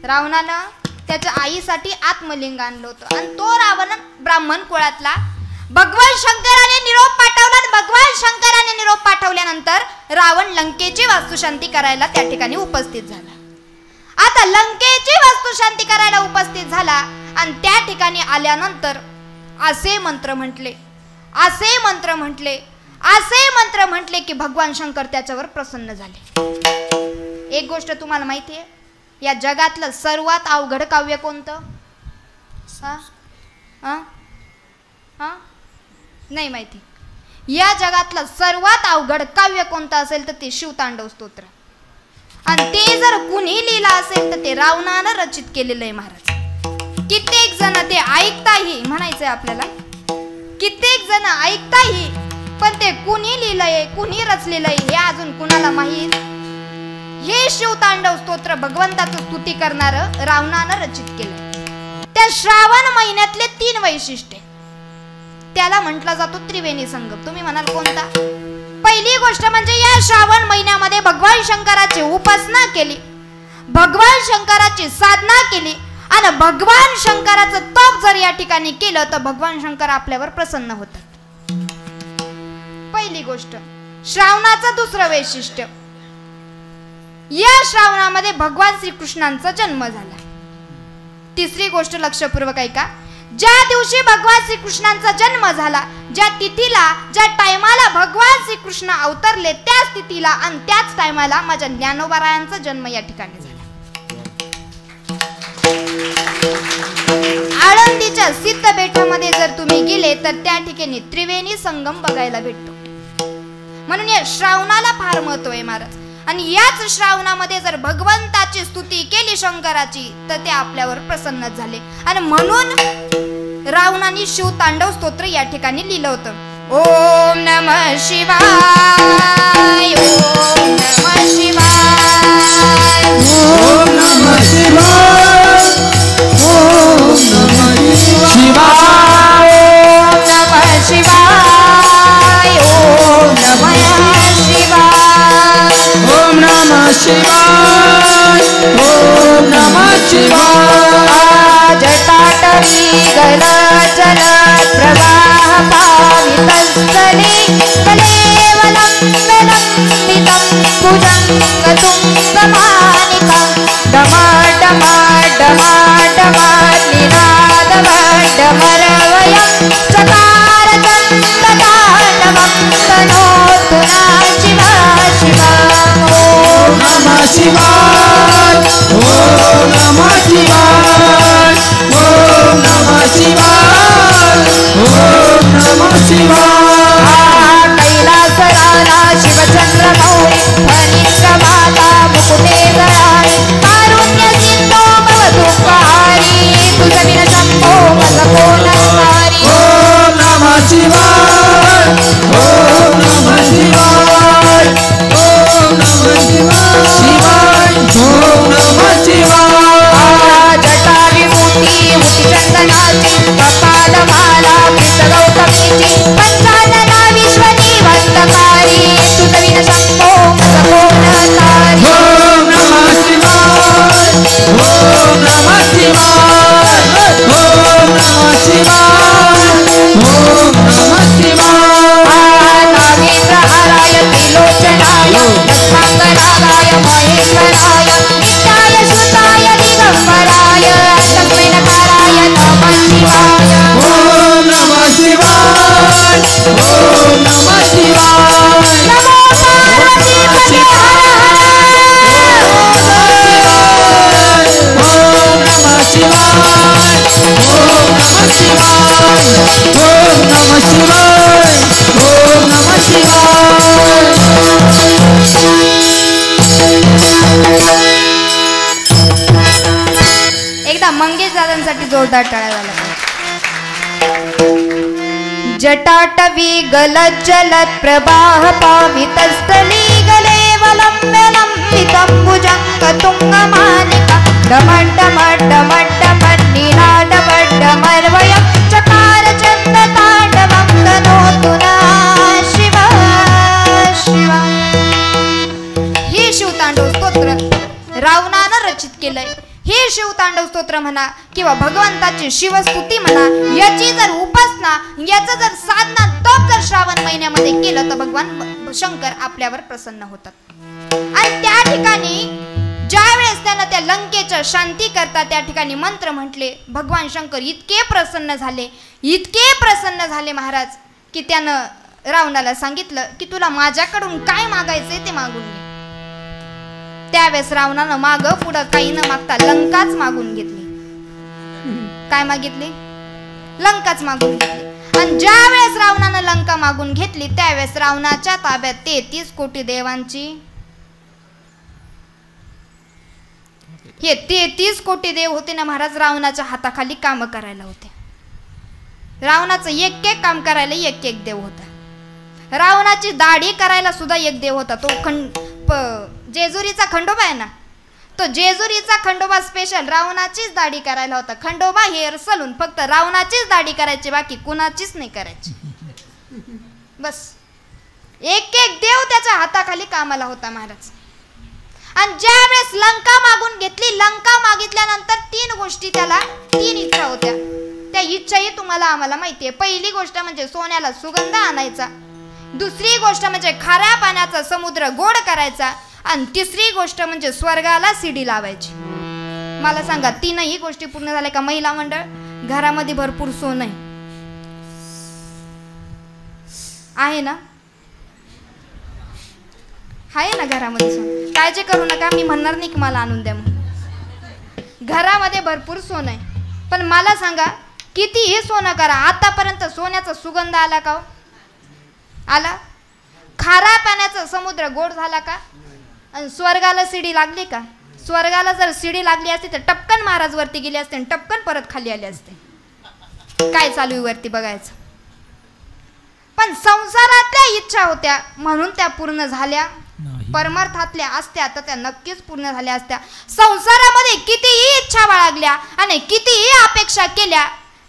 रावणानं त्याच्या आईसाठी आत्मलिंग आणलं होतं, आणि तो रावण ब्राह्मण कुळातला. भगवान शंकराने निरोप पाठवला आणि भगवान शंकराने निरोप पाठवल्यानंतर रावण लंकेची वास्तुशांती करायला त्या ठिकाणी उपस्थित झाला. आता लंकेची वास्तुशांती करायला उपस्थित झाला आणि त्या ठिकाणी आल्यानंतर असे मंत्र म्हटले की भगवान शंकर त्याच्यावर प्रसन्न झाले. एक गोष्ट तुम्हाला माहिती आहे, या जगातलं सर्वात अवघड काव्य कोणतं? नाही माहिती. या जगातलं सर्वात अवघड काव्य कोणतं असेल तर ते शिवतांडव स्तोत्र. आणि ते जर कुणी लिहिलं असेल तर ते रावणानं रचित केलेलं आहे महाराज. कित्येक जण ते ऐकताही, म्हणायचंय आपल्याला, कित्येक जण ऐकताही, पण ते कुणी लिहिलंय, कुणी रचलेलंय हे अजून कुणाला माहीत. हे शिवतांडव स्तोत्र भगवंताचं स्तुती करणारं रावणानं रचित केलं. त्या श्रावण महिन्यातले 3 वैशिष्ट्य, त्याला म्हटला जातो त्रिवेणी संगम. तुम्ही म्हणाल कोणता? पहिली गोष्ट म्हणजे या श्रावण महिन्यामध्ये भगवान शंकराची उपासना केली, भगवान शंकराची साधना केली आणि भगवान शंकराचं तप जर या ठिकाणी केलं तर भगवान शंकर आपल्यावर प्रसन्न होतात. पहिली गोष्ट. श्रावणाचं दुसरं वैशिष्ट्य, या श्रावणामध्ये भगवान श्रीकृष्णांचा जन्म झाला. तिसरी गोष्ट लक्षपूर्वक ऐका. ज्या दिवशी भगवान श्रीकृष्णांचा जन्म झाला, ज्या तिथीला, ज्या टायमाला भगवान श्रीकृष्ण अवतरले त्याच तिथीला आणि त्याच टायमाला माझ्या ज्ञानोबारायांचा जन्म या ठिकाणी झाला. आळंदीच्या सिद्ध बेटामध्ये जर तुम्ही गेले तर त्या ठिकाणी त्रिवेणी संगम बघायला भेटतो. म्हणून या श्रावणाला फार महत्व आहे महाराज. आणि याच श्रावणामध्ये जर भगवंताची स्तुती केली शंकराची तर ते आपल्यावर प्रसन्न झाले. आणि म्हणून रावणाने शिवतांडव स्तोत्र या ठिकाणी लिहिलं होतं. ओम नमः शिवाय, ओम नमः शिवाय, ओम नमः शिवाय, ओम नमः शिवाय, ओम नमः शिवाय, ओम नमः शिवाय, ओम नमः शिवाय, ओम नमः शिवाय. जटाटवी गलचल प्रवाह पावितस्थले कलेवलं विलम्बितं भुजङ्गतुङ्गमानिकं डमाडमाडमाडमानिनादवड्डमरवयं चकारचण्डताण्डवं तनोतु नः शिवा शिवा. ओम नमः शिवाय, ओम नमः शिवाय, ओम नमः शिवाय, ओम नमः शिवाय. कैलासराला शिवचंद्रमौळी फणिंगमाता मुकुटे गळाळी कारुण्य सिंधो भवदुःखहारी तुझं विन शंभो माझं कोण हरी. ओम नमः शिवाय, ओम नमः शिवाय, ओम नमः शिवाय, ओम नमः शिवाय. जटा विभूती मुठी चंदनाची कपालमाला कृतगौतमीची पंचानना विश्वनिवंतकारी तुझं विन शंभो माझं कोण हरी. ओम नमः शिवाय, ओम नमः शिवाय, ओम नमः शिवाय, ओम नमः शिवाय. नागेंद्रहाराय त्रिलोचनाय रत्नाकरागाय महेश्वराय नित्याय श्रुताय दिगंबराय लक्ष्मीनकाराय नमः शिवाय. ओम नमः शिवाय, ओम नमः शिवाय. नमो पार्वती ओम नमः शिवाय, ओम नमः शिवाय, ओम नमः शिवाय, ओम नमः शिवाय. एकदा मंगेश दादांसाठी जोरदार टाळ्या झाल्या. जटाटवी गलज्जलत् प्रवाह पावितस्थली गलेवलम्बितं भुजङ्गतुङ्गमालिका डमड्डमड्डमड्डमड्डीनाडमड्डमर्वयं चकारचण्डताण्डवं तनोतु नः शिवा शिवा. हे शिवतांडव स्तोत्र रावणानं रचित केलंय. हे शिवतांडव स्तोत्र म्हणा किंवा भगवंताची शिवस्तुती म्हणा, याची जर उपासना, याचं जर साधना तप जर श्रावण महिन्यामध्ये केलं तर भगवान शंकर आपल्यावर प्रसन्न होतात. आणि त्या ठिकाणी ज्या वेळेस त्यांना त्या लंकेच्या शांती करता त्या ठिकाणी मंत्र म्हटले, भगवान शंकर इतके प्रसन्न झाले महाराज, की त्यानं रावणाला सांगितलं की तुला माझ्याकडून काय मागायचंय ते मागून घे. त्यावेळेस रावणानं माग पुढं काही न मागता लंकाच मागून घेतली. काय मागितली? लंकाच मागून घेतली. आणि ज्या वेळेस रावणानं लंका मागून घेतली त्यावेळेस रावणाच्या ताब्यात 33 कोटी देवांची, हे 33 कोटी देव होते ना महाराज, रावणाच्या हाताखाली काम करायला होते. रावणाचं एक एक काम करायला एक एक देव होता. रावणाची दाढी करायला सुद्धा एक देव होता. तो जेजुरीचा खंडोबा आहे ना, तो जेजुरीचा खंडोबा स्पेशल रावणाचीच दाढी करायला होता. खंडोबा हेअर सलून फक्त रावणाचीच दाढी करायची, बाकी कुणाचीच नाही करायची. बस एक एक देव त्याच्या हाताखाली कामाला होता महाराज. आणि ज्या वेळेस लंका मागून घेतली, लंका मागितल्यानंतर 3 गोष्टी, त्याला 3 इच्छा होत्या. त्या इच्छाही तुम्हाला आम्हाला माहिती आहे. पहिली गोष्ट म्हणजे सोन्याला सुगंध आणायचा, दुसरी गोष्ट म्हणजे खाऱ्या पाण्याचा समुद्र गोड करायचा, आणि तिसरी गोष्ट म्हणजे स्वर्गाला शिडी लावायची. मला सांगा 3ही गोष्टी पूर्ण झाल्या का? महिला मंडळ, घरामध्ये भरपूर सोनं आहे ना? आहे ना घरामध्ये सोनं? काळजी करू नका, मी म्हणणार नाही की मला आणून द्या म्हणून. घरामध्ये भरपूर सोनं आहे. पण मला सांगा कितीही सोनं करा, आतापर्यंत सोन्याचा सुगंध आला का? आला? खारा पाण्याचा समुद्र गोड झाला का? आणि स्वर्गाला शिडी लागली का? स्वर्गाला जर शिडी लागली असती तर टपकन महाराज वरती गेले असते आणि टपकन परत खाली आले असते. काय चालू आहे वरती बघायचं. पण संसारातल्या इच्छा होत्या म्हणून त्या पूर्ण झाल्या. परमार्थातल्या असत्या तर त्या नक्कीच पूर्ण झाल्या असत्या. संसारामध्ये कितीही इच्छा बाळगल्या आणि कितीही अपेक्षा केल्या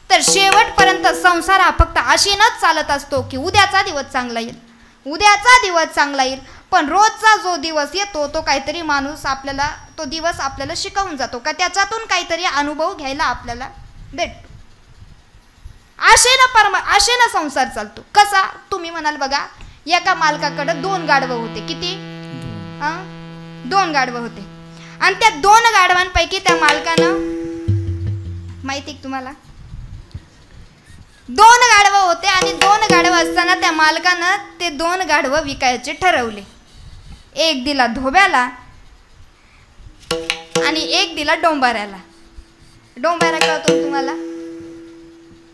तर शेवटपर्यंत संसार हा फक्त आशेनच चालत असतो की उद्याचा दिवस चांगला येईल, उद्याचा दिवस चांगला येईल. पण रोजचा जो दिवस येतो तो काहीतरी माणूस आपल्याला, तो दिवस आपल्याला शिकवून जातो का त्याच्यातून काहीतरी अनुभव घ्यायला आपल्याला भेटतो. आशेनं संसार चालतो. कसा? तुम्ही म्हणाल बघा, एका मालकाकडे 2 गाढवं होते. किती? 2 गाढवं होते. आणि त्या 2 गाढवांपैकी त्या मालकानं, माहिती आहे तुम्हाला, 2 गाढवं होते आणि 2 गाढवं असताना त्या मालकानं ते 2 गाढवं विकायचे ठरवले. एक दिला धोब्याला आणि एक दिला डोंबाऱ्याला. डोंबाऱ्या कळतो तुम्हाला?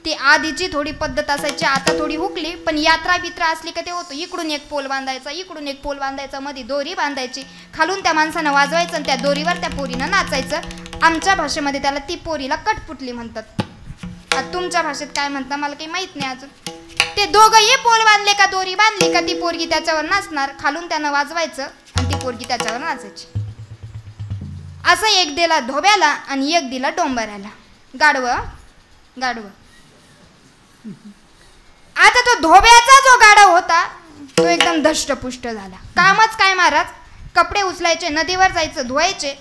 ती आधीची थोडी पद्धत असायची, आता थोडी हुकली. पण यात्रा बित्रा असली का ते होतं, इकडून एक पोल बांधायचा, इकडून एक पोल बांधायचा, मध्ये दोरी बांधायची, खालून त्या माणसानं वाजवायचं आणि त्या दोरीवर त्या पोरीनं नाचायचं. आमच्या भाषेमध्ये त्याला ती पोरीला कटपुटली म्हणतात. तुमच्या भाषेत काय म्हणता मला काही माहित नाही अजून. ते दोघंही पोल बांधले का दोरी बांधली का ती पोरगी त्याच्यावर नाचणार, खालून त्यानं वाजवायचं आणि ती पोरगी त्याच्यावर नाचायची. असं एक दिला धोब्याला आणि एक दिला डोंबऱ्याला. गाढवं. आता तो धोब्याचा जो गाढव होता तो एकदम धष्टपुष्ट झाला. कामच काय महाराज, कपडे उचलायचे, नदीवर जायचं, धुवायचे,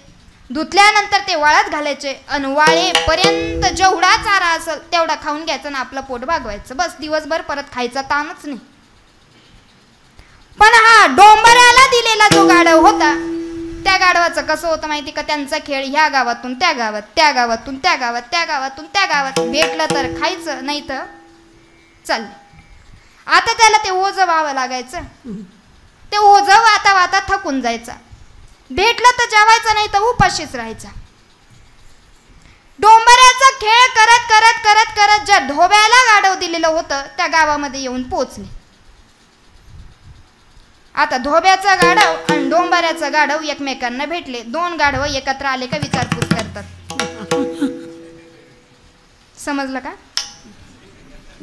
धुतल्यानंतर ते वाळत घालायचे आणि वाळेपर्यंत जेवढा चारा असेल तेवढा खाऊन घ्यायचा आणि आपलं पोट भागवायचं. बस दिवसभर परत खायचा ताणच नाही. पण हा डोंबऱ्याला दिलेला जो गाढव होता त्या गाढवाचं कसं होतं माहिती का? त्यांचा खेळ ह्या गावातून त्या गावात, त्या गावातून त्या गावात, त्या गावातून त्या गावात, भेटलं तर खायचं नाही तर चाललं. आता त्याला ते ओझं व्हावं लागायचं. ते ओझं वाता थकून जायचा. भेटलं तर जेवायचं नाही तर उपाशीच राहायचा. डोंबऱ्याचा खेळ करत करत करत करत ज्या धोब्याला गाढव दिलेलं होतं त्या गावामध्ये येऊन पोहोचले. आता धोब्याचा गाढव आणि डोंबऱ्याचा गाढव एकमेकांना भेटले. 2 गाढव एकत्र आले का विचारपूस करतात. समजलं का?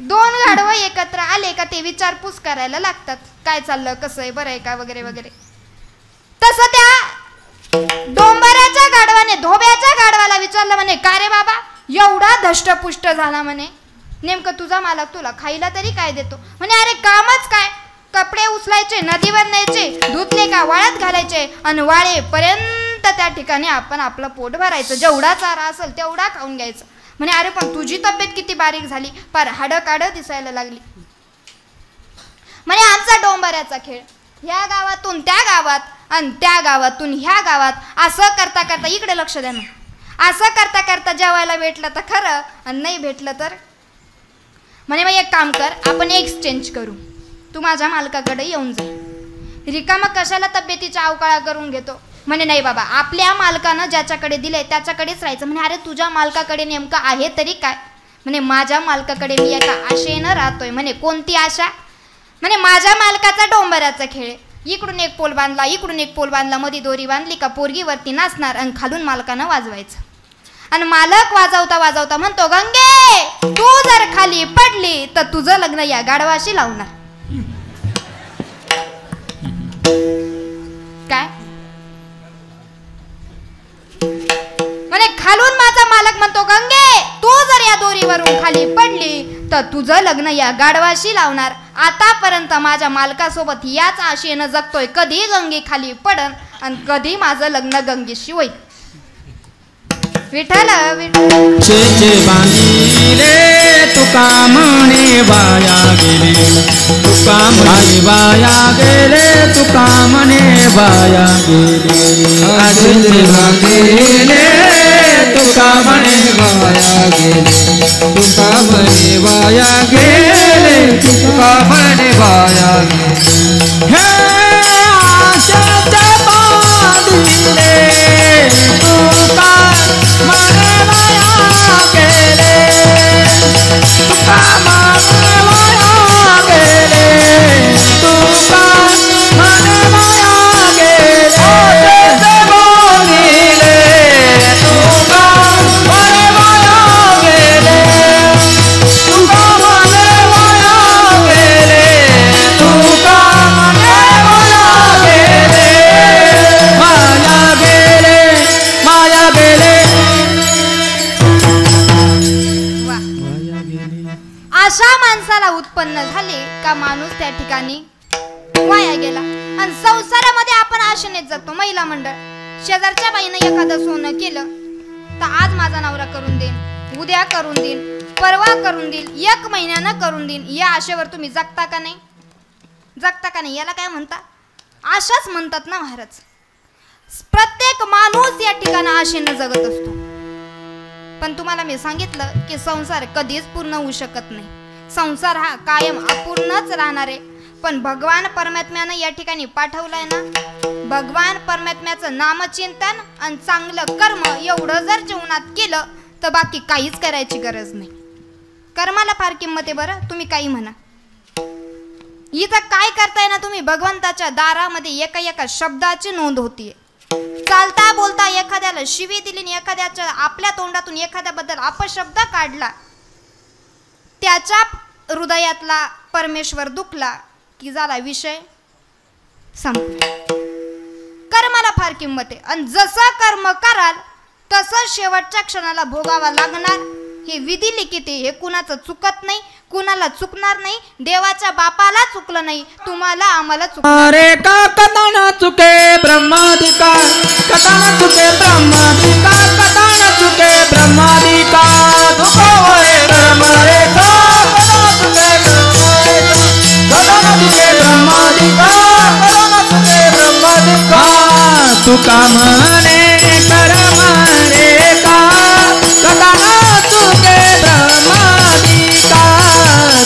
2 गाढव एकत्र आले का ते विचारपूस करायला लागतात. काय चाललं, कसं आहे, बरं आहे का, वगैरे वगैरे. तसं त्या डोंबऱ्याच्या गाढवाने धोब्याच्या गाढवाला विचारलं, म्हणे का रे बाबा एवढा धष्टपुष्ट झाला, म्हणे नेमकं तुझा मालक तुला खायला तरी काय देतो? म्हणे अरे कामच काय, कपडे उचलायचे, नदीवर न्यायचे, धुतले का वाळत घालायचे आणि वाळेपर्यंत निमित्त त्या ठिकाणी आपण आपलं पोट भरायचं, जेवढा चारा असेल तेवढा खाऊन घ्यायचं. म्हणे अरे पण तुझी तब्येत किती बारीक झाली, पार हाडं काढ दिसायला लागली. म्हणे आमचा डोंबऱ्याचा खेळ, ह्या गावातून त्या गावात आणि त्या गावातून ह्या गावात, असं करता करता, इकडे लक्ष द्या ना, असं करता करता जेवायला भेटलं तर खरं आणि नाही भेटलं तर. म्हणे मग एक काम कर, आपण एक्सचेंज करू, तू माझ्या मालकाकडे येऊन जा. रिकामा कशाला तब्येतीचा अवकाळा करून घेतो. म्हणे नाही बाबा, आपल्या मालकानं ज्याच्याकडे दिलंय त्याच्याकडेच राहायचं. म्हणे अरे तुझ्या मालकाकडे नेमकं आहे तरी काय. म्हणे माझ्या मालकाकडे मी एका आशेनं राहतोय. म्हणे कोणती आशा. म्हणे माझ्या मालकाचा डोंबऱ्याचा खेळ, इकडून एक पोल बांधला, इकडून एक पोल बांधला, मध्ये दोरी बांधली का पोरगीवरती नाचणार आणि खालून मालकानं वाजवायचं. आणि मालक वाजवता वाजवता म्हणतो, गंगे तू जर खाली पडली तर तुझं लग्न या गाढवाशी लावणार. काय म्हणे खालून माझा मालक म्हणतो, गंगे तू जर या दोरीवरून खाली पडली तर तुझं लग्न या गाढवाशी लावणार. आतापर्यंत माझ्या मालकासोबत याच आशेनं जगतोय, कधी गंगे खाली पडन आणि कधी माझं लग्न गंगेशी होईल. विठ्ठल विठ्ठल चेचे बांधी रे तुका म्हणे वाया गेले, तुका म्हणे वाया गेले, तुका म्हणे वाया गेले. चेचे बांधी रे तुका म्हणे वाया गेले, तुका म्हणे वाया गेले, तुका म्हणे वाया गेले. हे आशाचे बांधिले तुका म्हणे वाया गेले, तुका म्हणे वाया गेले, तुका म्हणे वाया गेले. आशाचे बांधिले तुका म्हणे वाया गेले, तुका म्हणे वाया गेले, तुका म्हणे वाया गेले, वाया गेले, वाया गेले. अशा माणसाला उत्पन्न झाले का माणूस त्या ठिकाणी वाया गेला. आणि संसारामध्ये आपण आशेनेच जगतो. महिला मंडळ, शेजारच्या बाईनं एखादं सोनं केलं तर आज माझा नवरा करून देईन, उद्या करून देईन, परवा करून देईल, 1 महिन्यानं करून देईन, या आशेवर तुम्ही जगता का नाही? जगता का नाही? याला काय म्हणता? आशाच म्हणतात ना महाराज. प्रत्येक माणूस या ठिकाणी आशेनं जगत असतो. पण तुम्हाला मी सांगितलं की संसार कधीच पूर्ण होऊ शकत नाही. संसार हा कायम अपूर्णच राहणार आहे. पण भगवान परमात्म्यानं या ठिकाणी पाठवलंय ना, भगवान परमात्म्याचं नामचिंतन आणि चांगलं कर्म एवढं जर जीवनात केलं तर बाकी काहीच करायची गरज नाही. कर्माला फार किंमत आहे बरं. तुम्ही काही म्हणा, इथं काय करताय ना तुम्ही, भगवंताच्या दारामध्ये एका एका शब्दाची नोंद होतीये. चालता बोलता एखाद्याला शिवी दिली, एखाद्याच्या आपल्या तोंडातून एखाद्याबद्दल अपशब्द काढला, त्याच्या हृदयातला परमेश्वर दुखला की झाला विषय संपला. कर्माला फार किंमत आहे. आणि जसं कर्म कराल तसं शेवटच्या क्षणाला भोगावा लागणार. हे विधी लिखित आहे, हे कुणाचं चुकत नाही, कुणाला चुकणार नाही. देवाच्या बापाला चुकलं नाही, तुम्हाला आम्हाला चुकणार. अरे का कथाना चुके ब्रह्मादिका, कथाना चुके ब्रह्मादिका, कथाना चुके ब्रह्मादिका. दुखवय कर्म रे का, कथाना चुके ब्रह्मादिका, कथाना चुके ब्रह्मादिका, कथाना चुके ब्रह्मादिका. तुका म्हणे कर्म रे का, कथाना चुके ब्रह्मादिका,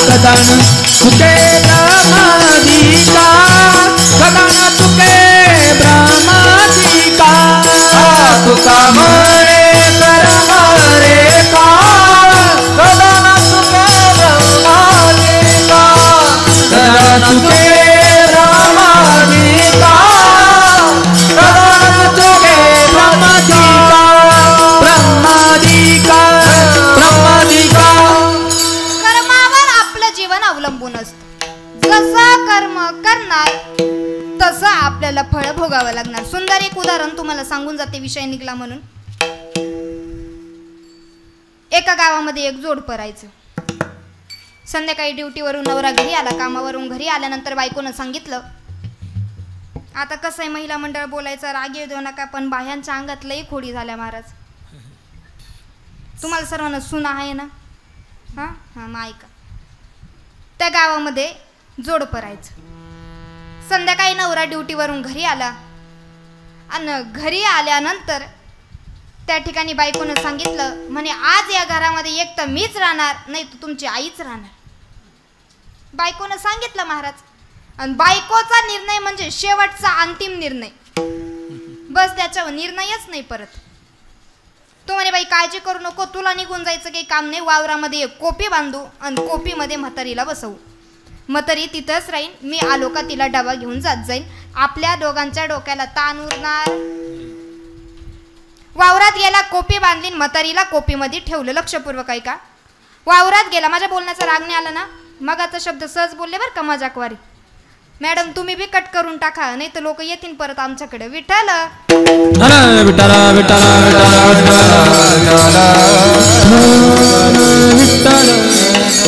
कथाना चुके ब्रह्मादिका, कथाना चुके ब्रह्मादिका. तुका म्हणे कर्म रे का, कथाना चुके ब्रह्मादिका, कथाना चुके ब्रह्मादिका, कथाना चुके ब्रह्मादिका, ब्रह्मादिका, ब्रह्मादिका. कर्मावर आपलं जीवन अवलंबून असतं. जसं कर्म करणार तसं आपल्याला फळ भोगावं लागणार. सुंदर एक उदाहरण तुम्हाला सांगून जाते, विषय निघला म्हणून. एका गावामध्ये एक जोडपं राहायचं. संध्याकाळी ड्युटीवरून नवरा घरी आला, कामावरून घरी आल्यानंतर बायकोनं सांगितलं, आता कसं आहे महिला मंडळ बोलायचं राग येऊ देऊ नका पण बाह्यांच्या अंगात लई खोडी झाल्या महाराज. तुम्हाला सर्वांना सुना आहे ना? हां हां मग ऐका. त्या गावामध्ये जोडपं राहायचं. संध्याकाळी नवरा ड्युटीवरून घरी आला आणि घरी आल्यानंतर त्या ठिकाणी बायकोनं सांगितलं म्हणे आज या घरामध्ये एक तर मीच राहणार नाही तर तुमची आईच राहणार. बायकोनं सांगितलं महाराज. आणि बायकोचा निर्णय म्हणजे शेवटचा अंतिम निर्णय. बस त्याच्यावर निर्णयच नाही परत. तो म्हणे बाई काळजी करू नको तुला निघून जायचं काही काम नाही. वावरामध्ये एक कोपी बांधू आणि कोपीमध्ये म्हातारीला बसवू. म्हातारी तिथंच राहीन. मी आलो का तिला डबा घेऊन जात जाईल. आपल्या दोघांच्या डोक्याला ताण उरणार. वावरात गेला कोपी बांधली म्हातारीला कोपीमध्ये ठेवलं. लक्षपूर्वक ऐका. वावरात गेला. माझ्या बोलण्याचा राग नाही आला ना? मग आता शब्द सहज बोलले बरं का मजाकवारी. मॅडम तुम्ही बी कट करून टाका नाही तर लोक येतील परत आमच्याकडे. विठ्ठल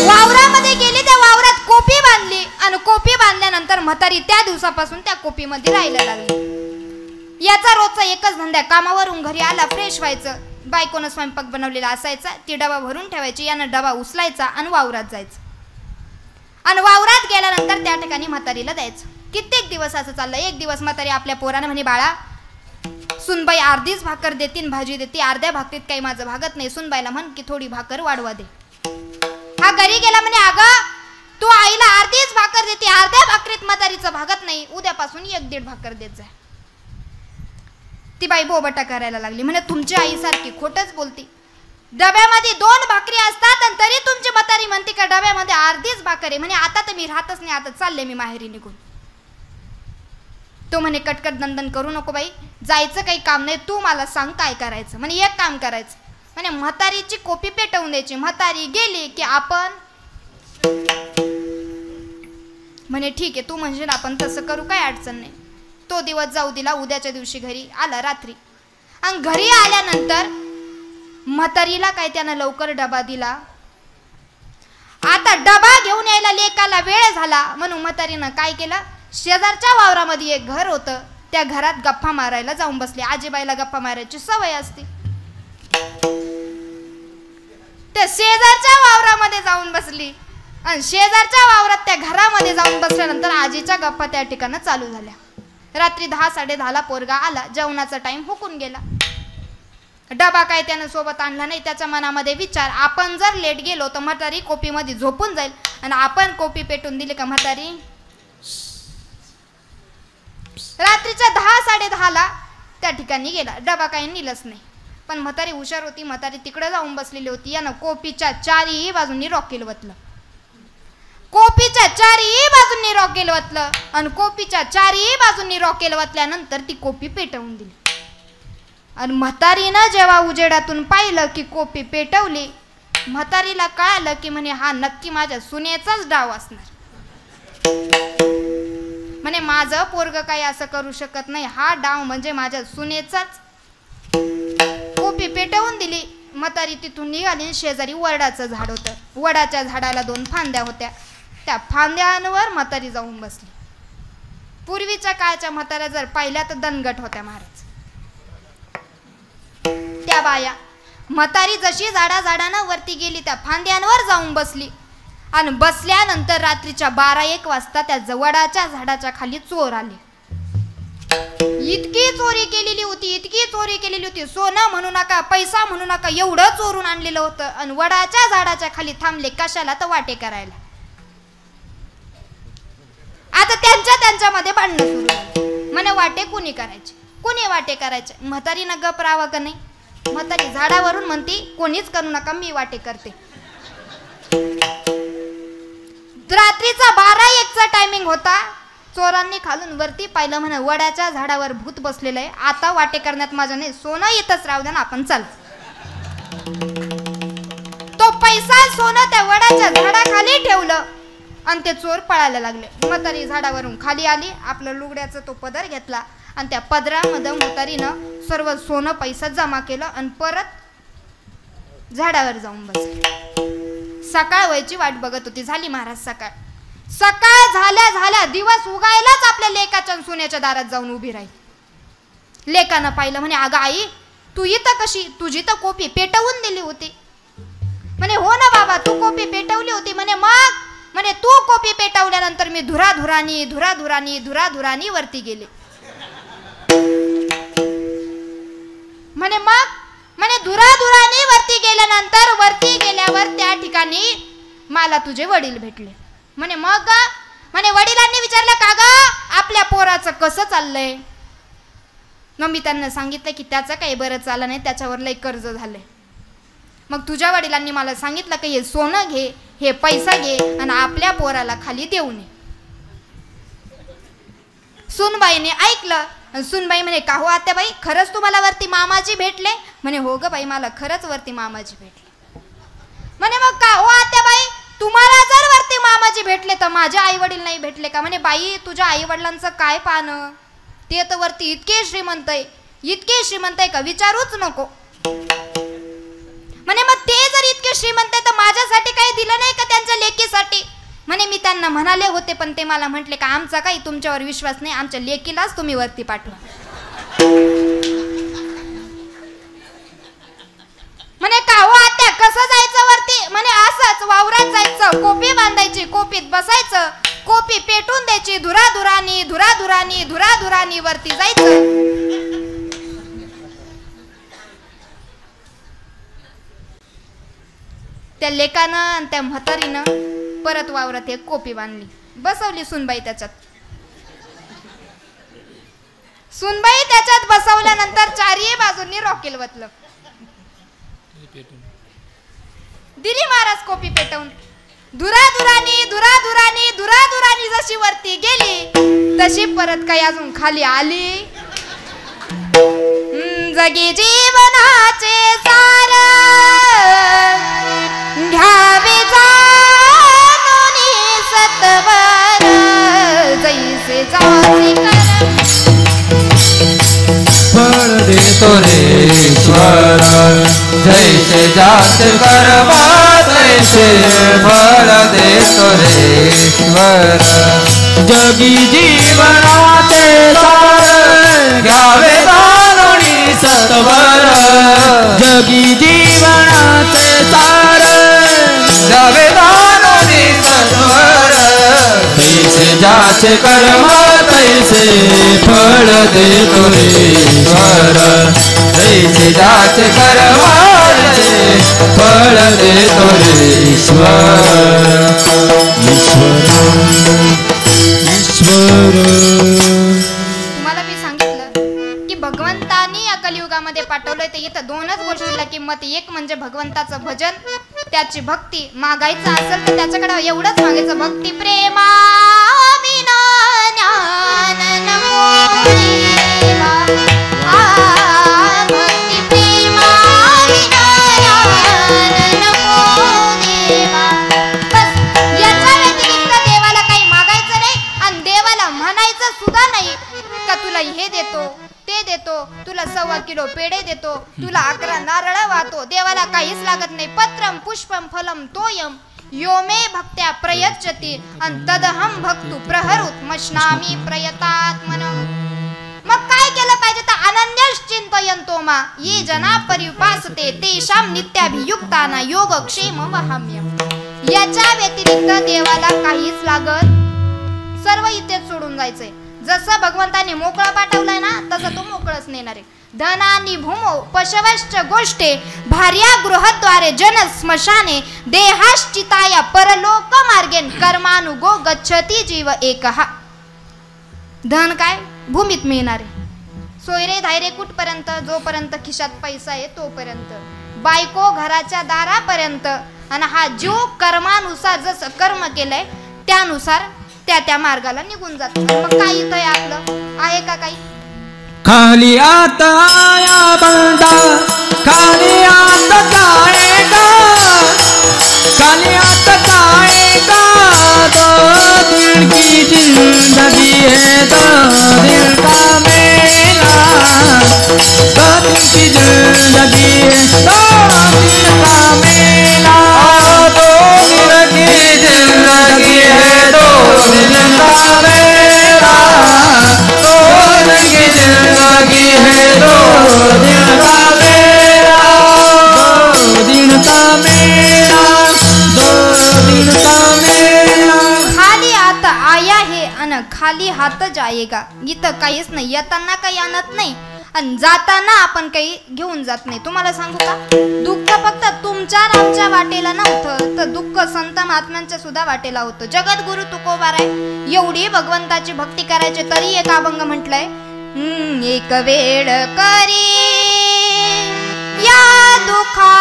वावरामध्ये गेली. त्या वावरात कोपी बांधली आणि कोपी बांधल्यानंतर म्हातारी त्या दिवसापासून त्या कोपीमध्ये राहायला लागली. याचा रोजचा एकच धंदा. कामावरून घरी आला फ्रेश व्हायचं. बायकोनं स्वयंपाक बनवलेला असायचा. ती डबा भरून ठेवायची. यानं डबा उचलायचा आणि वावरात जायचं. आणि वावरात गेल्यानंतर त्या ठिकाणी म्हातारीला द्यायचं. कित्येक दिवस असं चाललं. एक दिवस म्हातारी आपल्या पोरानं म्हणे बाळा सुनबाई अर्धीच भाकर देतीन भाजी देते. अर्ध्या भाकरीत काही माझं भागत नाही. सुनबाईला म्हण की थोडी भाकर वाढवा दे. हा घरी गेला म्हणे अगं तू आईला अर्धीच भाकर देते अर्ध्या भाकरीत म्हातारीचं भागत नाही. उद्यापासून 1-1.5 भाकर देत जा. ती बाई बोबटा करायला लागली. म्हणे तुमची आई सारखी खोटच बोलती. डब्यामध्ये 2 भाकरी असतात आणि तरी तुमची म्हातारी म्हणते का डब्यामध्ये अर्धीच भाकर आहे. म्हणे आता तर मी राहतच नाही. आता चालले मी माहेरी निघून. तो म्हणे कटकट दंदन करू नको बाई. जायचं काही काम नाही. तू मला सांग काय करायचं. म्हणे एक काम करायचं. म्हणे म्हातारीची कोपी पेटवून द्यायची. म्हातारी गेली की आपण म्हणे ठीक आहे तू म्हणशील आपण तसं करू काय अडचण नाही. तो दिवस जाऊ दिला. उद्याच्या दिवशी घरी आला रात्री. आणि घरी आल्यानंतर म्हातारीला काय त्यानं लवकर डबा दिला. आता डबा घेऊन यायला लेकाला वेळ झाला म्हणून म्हातारीनं काय केलं शेजारच्या वावरामध्ये एक घर होतं. त्या घरात गप्पा मारायला जाऊन बसली. आजीबाईला गप्पा मारायची सवय असते. त्या शेजारच्या वावरामध्ये जाऊन बसली आणि शेजारच्या वावरात त्या घरामध्ये जाऊन बसल्यानंतर आजीच्या गप्पा त्या ठिकाणी चालू झाल्या. रात्री 10-10:30 पोरगा आला. जेवणाचा टाइम हुकून गेला. डबा काय त्यानं सोबत आणला नाही. त्याच्या मनामध्ये विचार आपण जर लेट गेलो तर म्हातारी कोपीमध्ये झोपून जाईल आणि आपण कोपी पेटून दिली का म्हातारी. रात्रीच्या 10-10:30 त्या ठिकाणी गेला. डबा काही नेलंच नाही. पण म्हातारी हुशार होती. म्हातारी तिकडे जाऊन बसलेली होती. यानं कोपीच्या चारही बाजूंनी रॉकेल वतलं. कोपीच्या चारही बाजूंनी रॉकेल वतलं आणि कोपीच्या चारही बाजूंनी रॉकेल वतल्यानंतर ती कोपी पेटवून दिली. आणि म्हातारीनं जेव्हा उजेडातून पाहिलं की कोपी पेटवली म्हातारीला कळालं की म्हणे हा नक्की माझ्या सुनेचाच डाव असणार. म्हणे माझं पोरग काही असं करू शकत नाही. हा डाव म्हणजे माझ्या सुनेचाच. कोपी पेटवून दिली. म्हातारी तिथून निघाली. शेजारी वडाचं झाड होतं. वडाच्या झाडाला 2 फांद्या होत्या. त्या फांद्यांवर म्हातारी जाऊन बसली. पूर्वीच्या काळच्या म्हाताऱ्या जर पाहिल्या तर दणगट होत्या महाराज. त्या बाया म्हातारी जशी झाडानं वरती गेली त्या फांद्यांवर जाऊन बसली आणि बसल्यानंतर रात्रीच्या 12-1 वाजता त्या वडाच्या झाडाच्या खाली चोर आले. इतकी चोरी केलेली होती. सोनं म्हणू नका पैसा म्हणू नका एवढं चोरून आणलेलं होतं. आणि वडाच्या झाडाच्या खाली थांबले कशाला तर वाटे करायला. आता त्यांच्यामध्ये भांडणं सुरू झाली. म्हणे वाटे कुणी वाटे करायचे. म्हातारीनं गप राहावं का नाही. म्हातारी झाडावरून म्हणती कोणीच करू नका मी वाटे करते. रात्रीचा 12-1चा टायमिंग होता. चोरांनी खालून वरती पाहिलं. म्हणे वडाच्या झाडावर भूत बसलेलं आहे. आता वाटे करण्यात माझा नाही. सोनं येतच राहू द्या ना आपण चाल. तो पैसा सोनं त्या वडाच्या झाडाखाली ठेवलं आणि ते चोर पळायला लागले. म्हातारी झाडावरून खाली आली. आपलं लुगड्याचा तो पदर घेतला आणि त्या पदरामध्ये म्हातारीनं सर्व सोनं पैसा जमा केलं आणि परत झाडावर जाऊन बसली. सकाळ व्हायची वाट बघत होती. झाली महाराज सकाळ. सकाळ झाल्या झाल्या दिवस उगायलाच आपल्या लेकाच्या सुनेच्या दारात जाऊन उभी राहील. लेकानं पाहिलं म्हणे अगं आई तू इथं कशी, तुझी तर कोपी पेटवून दिली होती. म्हणे हो ना बाबा तू कोपी पेटवली होती. म्हणे मग म्हणे तू कोपी पेटवल्यानंतर मी धुराधुरानी वरती गेले. म्हणे मग म्हणे धुराधुरानी वरती गेल्यानंतर वरती गेल्यावर त्या ठिकाणी मला तुझे वडील भेटले. म्हणे मग म्हणे वडिलांनी विचारलं का ग आपल्या पोराचं कसं चाललंय. मग मी त्यांना सांगितलं की त्याचं काही बरं चाललं नाही, त्याच्यावर लई कर्ज झालंय. मग तुझ्या वडिलांनी मला सांगितलं की हे सोनं घे, हे पैसा घे आणि आपल्या पोराला खाली देऊन ये. सुनबाईने ऐकलं. सुनबाई म्हणे का हो आत्याबाई खरंच तुम्हाला वरती मामाजी भेटले. म्हणे हो ग बाई मला खरंच वरती मामाजी भेटले. म्हणे मग का हो आत्याबाई तुम्हाला जर वरती मामाजी भेटले तर माझे आई वडील नाही भेटले का. म्हणे बाई तुझ्या आई वडिलांचं काय पाहणं, ते तर वरती इतके श्रीमंत आहे का विचारूच नको. म्हणे मग ते जर इतके श्रीमंत आहे तर माझ्यासाठी काही दिलं नाही का त्यांच्या लेकीसाठी. म्हणे मी त्यांना म्हणाले होते पण ते मला म्हटले का आमचा काही तुमच्यावर विश्वास नाही, आमच्या लेकीलाच तुम्ही वरती पाठवा. म्हणे का हो आत्या कसं जायचं वरती. म्हणे असंच वावरात जायचं, कोपी बांधायची, कोपीत बसायचं, कोपी पेटून द्यायची, धुराधुरानी वरती जायचं. त्या लेकानं आणि त्या म्हातारीनं परत वावरात एक कोपी बांधली, बसवली सुनबाई त्याच्यात. सुनबाई त्याच्यात बसवल्यानंतर चारही बाजूंनी रॉकेल वतलं. दिली महाराज कोपी पेटवून. धुराधुरानी जशी वरती गेली तशी परत काही अजून खाली आली. जगी जीवनाचे सार घ्यावे जाणून सत्वर जैसे जाती फळ देतो रे ईश्वर जैसे जात कर्मा तैसे फळ देतो रे ईश्वर. जगी जीवनाचे सार घ्यावे जाणून सत्वर जगी जीवनाचे सार घ्यावे जाणून सत्वर तैसे जाचे कर्म तैसे फळ देतो रे ईश्वर. तैसे जाचे कर्म फळ देतो रे ईश्वर. तुम्हाला मी सांगितलं की भगवंतानी या कलियुगामध्ये पाठवलंय तर इथं दोनच गोष्टीला किंमत. एक म्हणजे भगवंताचं भजन, त्याची भक्ती. मागायचं असेल तर त्याच्याकडे एवढंच मागायचं, भक्ती प्रेमा विना ज्ञान नको देवा. भक्ती प्रेमा विना ज्ञान नको देवा. बस याच्या व्यतिरिक्त देवाला काही मागायचं नाही आणि देवाला म्हणायचं सुद्धा नाही का तुला हे देतो ते देतो, तुला 1.25 किलो पेढे देतो, तुला 11 नारळ वाहतो. देवाला काहीच लागत नाही. पत्रम पुष्पम फलम तोयम यो मे भक्त्या प्रयच्छति अन तदहम भक्तु प्रहरुत मश्नामी प्रयतात्मनम. मग काय केलं पाहिजे तर अनन्यश चिंतयन्तो मा ये जना परिपासते तेषाम नित्याभियुक्ताना योगक्षेम वहाम्यम. याच्या व्यतिरिक्त देवाला काहीच लागत, सर्व इथेच सोडून जायचंय. जसं भगवंताने मोकळा पाठवलाय ना तसं तो मोकळच नेणार आहे. धनानी भूमो पशवश्च गोष्टे भार्या गृहद्वारे जन स्मशाने देहाश्चिताय परलोक मार्गेन कर्मानुगो गच्छति जीव एकहा. धन काय भूमीत मिळणार आहे, सोयरे धायरे कुठपर्यंत, जोपर्यंत खिशात पैसा आहे तोपर्यंत, बायको घराच्या दारापर्यंत. आणि हा जीव कर्मानुसार जसं कर्म केलंय त्यानुसार त्या मार्गाला निघून जातो. मग काय इथं आपलं आहे का काही. खाली आत आया बंदा खाली आत जाएगा, खाली आत जाएगा. 2 दिन की जिंदगी है 2 दिन का मेला. 2 दिन की जिंदगी है 2 दिन का मेला. 2 दिन की जिंदगी है 2 खाली हात जायेगा. इथं काहीच नाही, येताना काही आणत नाही आणि जाताना आपण काही घेऊन जात नाही. तुम्हाला सांगू का, दुःख फक्त तुमच्या आमच्या वाटेला नव्हतं, तर दुःख संत महात्म्यांच्या सुद्धा वाटेला होतं. जगद्गुरु तुकोबाराय एवढी भगवंताची भक्ती करायची तरी एक अभंग म्हटलंय, एक वेळ करी या दुखा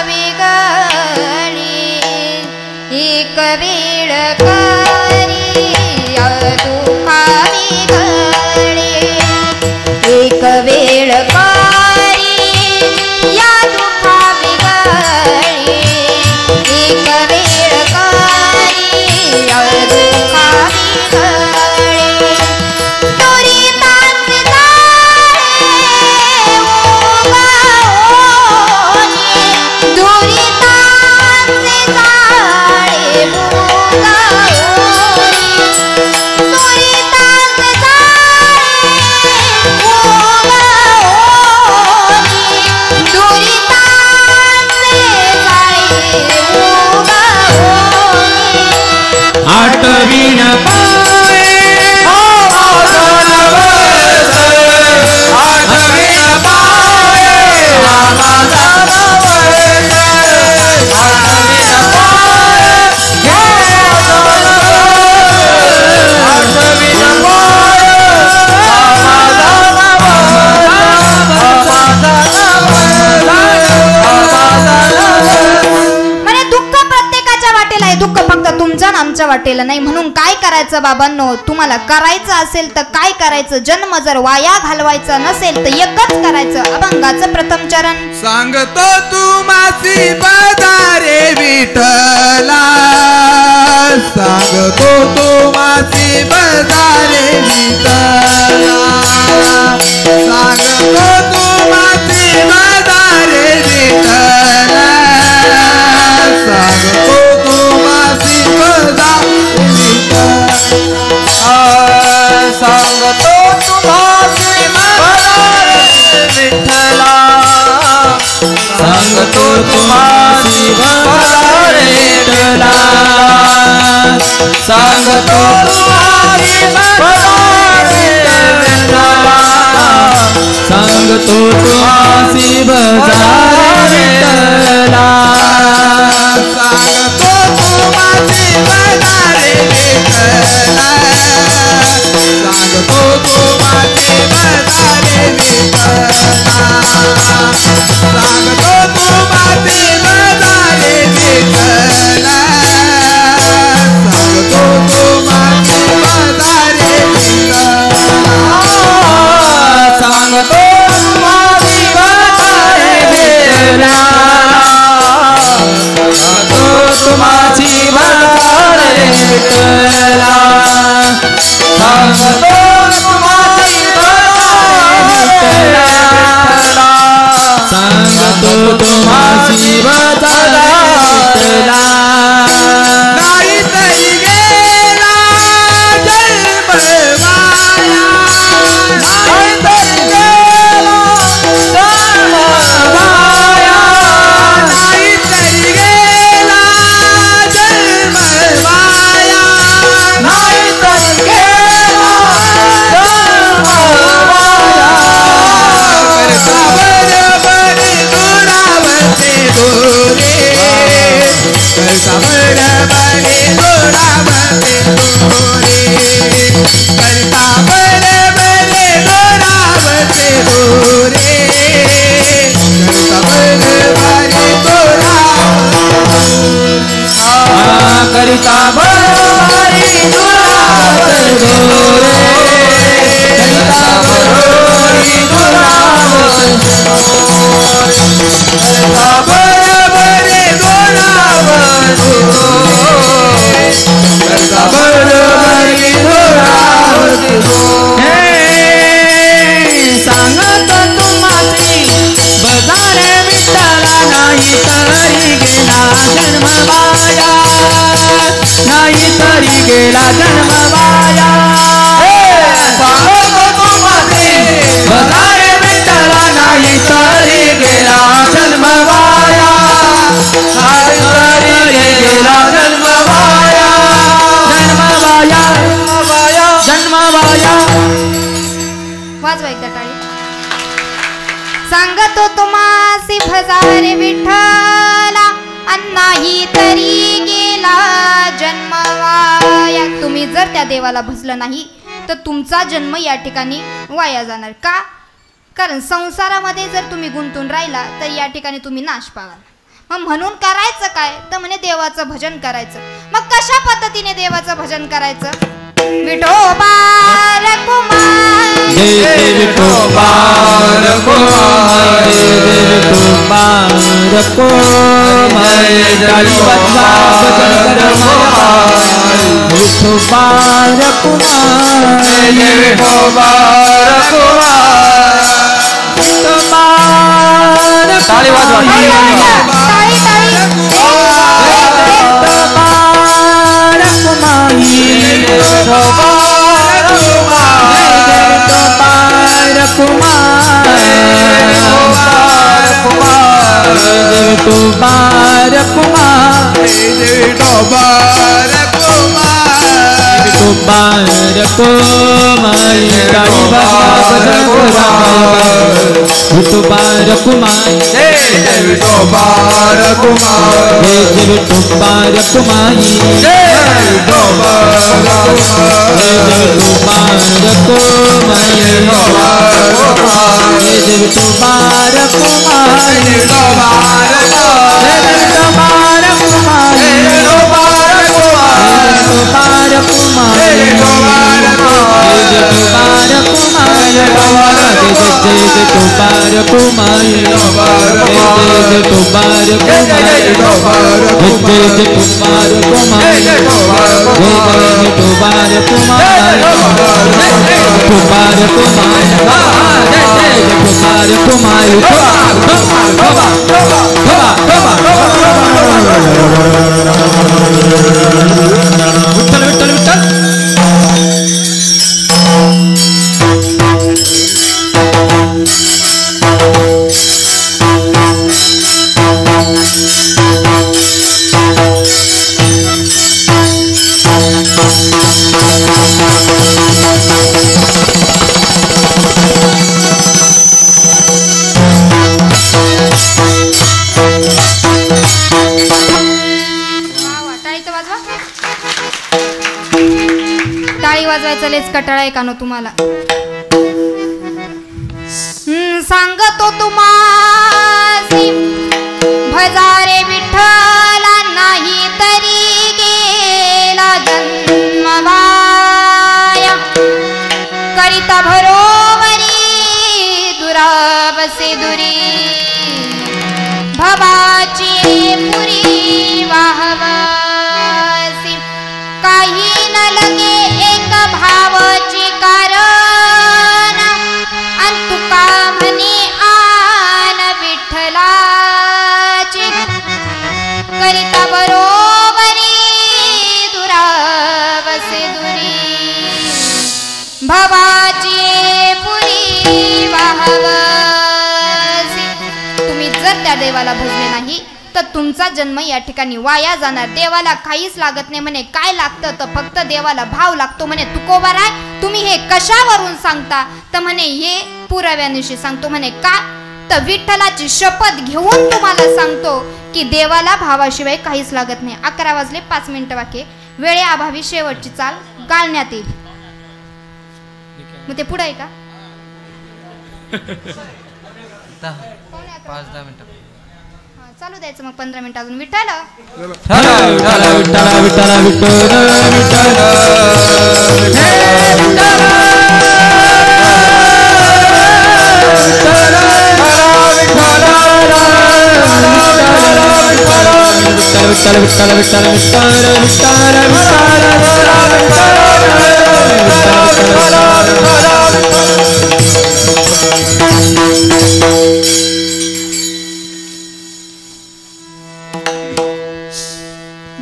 वेगळी, एक वेळ करी या दुखा वेगळी, एक वेळ करी या दुखा वेगळी, एक वेळ करी या दुखा वेगळी. दुरितांचे जाळे उगावणे, दुरितांचे जाळे उगावणे, दुरितांचे जाळे उगावणे, दुरितांचे जाळे उगावणे. आठवीन पाय आठवीन पाय म्हणे दुःख प्रत्येकाच्या वाटेला आहे, दुःख फक्त तुमच्या आणि आमच्या वाटेला नाही. म्हणून काय करायचं बाबांनो, तुम्हाला करायचं असेल तर काय करायचं, जन्म जर वाया घालवायचा नसेल तर एकच करायचं, अभंगाचं प्रथम चरण. सांगतो तू मासी बदारे विठला, सांगतो तू मासी बदारे विठला, सांगतो तू मासी बदारे विठला, सांगतो तू मासी बदारे विठला, सांगतो तू मासी बदारे विठला, सांगतो तुम्हासी बदारे विठला, सांगतो तुम्हासी बदारे विठला, सांगतो तुम्हासी बदारे विठला, सांगतो तू माझी बदारे विठला, सांगतो तू माझी बदारे विठला, सांगतो तू माझी बदारे विठला, सांगतो तू माझी बदारे विठला, सांगतो तुम्हासी बदारे विठला, सांगतो तुम्हासी बदारे विठला, सांगतो तुम्हासी बदारे विठला, सांगतो तुम्हासी बदारे विठला. नाही तरी गेला जन्म माया, नाही तरी गेला जन्म माया, नाही तरी गेला जन्म माया, नाही तरी गेला जन्म माया, करता बरोबरी दुरावते दोरे, करता बरोबरी दुरावते दोरे, करता बरोबरी दुरावते दोरे, करता बरोबरी दुरावते, करिता बरोबरी दुरावते दोरे, करिता बरोबरी दुरावते दोरे, करता बरोबरी दुरावते दोरे, करता बरोबरी दुरावते दोरे. सांगतो तुम्हासी बदारे विठला, नाही तरी गेला जन्म वाया, नाही तरी गेला जन्म वाया, सांगतो तू माझी बदारे विठला, नाही तरी गेला जन्म वाया, नाही तरी गेला जन्म वाया, जन्म वाया, वाजवा एकदा टाळी. सांगतो तुम्हासी भजारे विठ्ठला नाही तरी गेला जन्मवाया. तुम्ही जर त्या देवाला भजलं नाही तर तुमचा जन्म या ठिकाणी वाया जाणार. का? कारण संसारामध्ये जर तुम्ही गुंतून राहिला तर या ठिकाणी तुम्ही नाश पावाल. मग म्हणून करायचं काय तर म्हणे देवाचं भजन करायचं. मग कशा पद्धतीने देवाचं भजन करायचं? विठोबा रखुमाई विठोबा रखुमाई विठोबा रखुमाई विठोबा रखुमाई विठोबा रखुमाई. टाळी वाजवा, टाळी वाजवा. टाळी टाळी. टाळी वाजवायचा लेच कटाळा आहे का नो तुम्हाला? सांगतो तुम्हासी भजारे विठ्ठला नाही तरी गेला जन्मवाया. करिता भरोवरी दुरावसे दुरी भवाची पुरी वाहवासी. काही न लगे एक भावाची कारण अंतुका म्हणे आन विठ्ठलाची. करिता बरोबरी दुरावसे दुरी भवाची पुरी वाहवासी. तुम्ही जर त्या देवाला भजले नाही तर तुमचा जन्म या ठिकाणी वाया जाणार. देवाला काहीच लागत नाही म्हणे. काय लागतं तर फक्त देवाला भाव लागतो म्हणे. तुकोबाराय तुम्ही हे कशावरून सांगता तर म्हणे हे पुराव्यानिशी सांगतो म्हणे. का तर विठ्ठलाची शपथ घेऊन तुम्हाला सांगतो की देवाला भावाशिवाय काहीच लागत नाही. 11 वाजले 5 मिनिटं बाकी. वेळेअभावी शेवटची चाल गाळण्यात येईल. मग ते पुढे आहे का? 5-10 मिनिटं चालू द्यायचं मग 15 मिनिटं अजून. विठ्ठल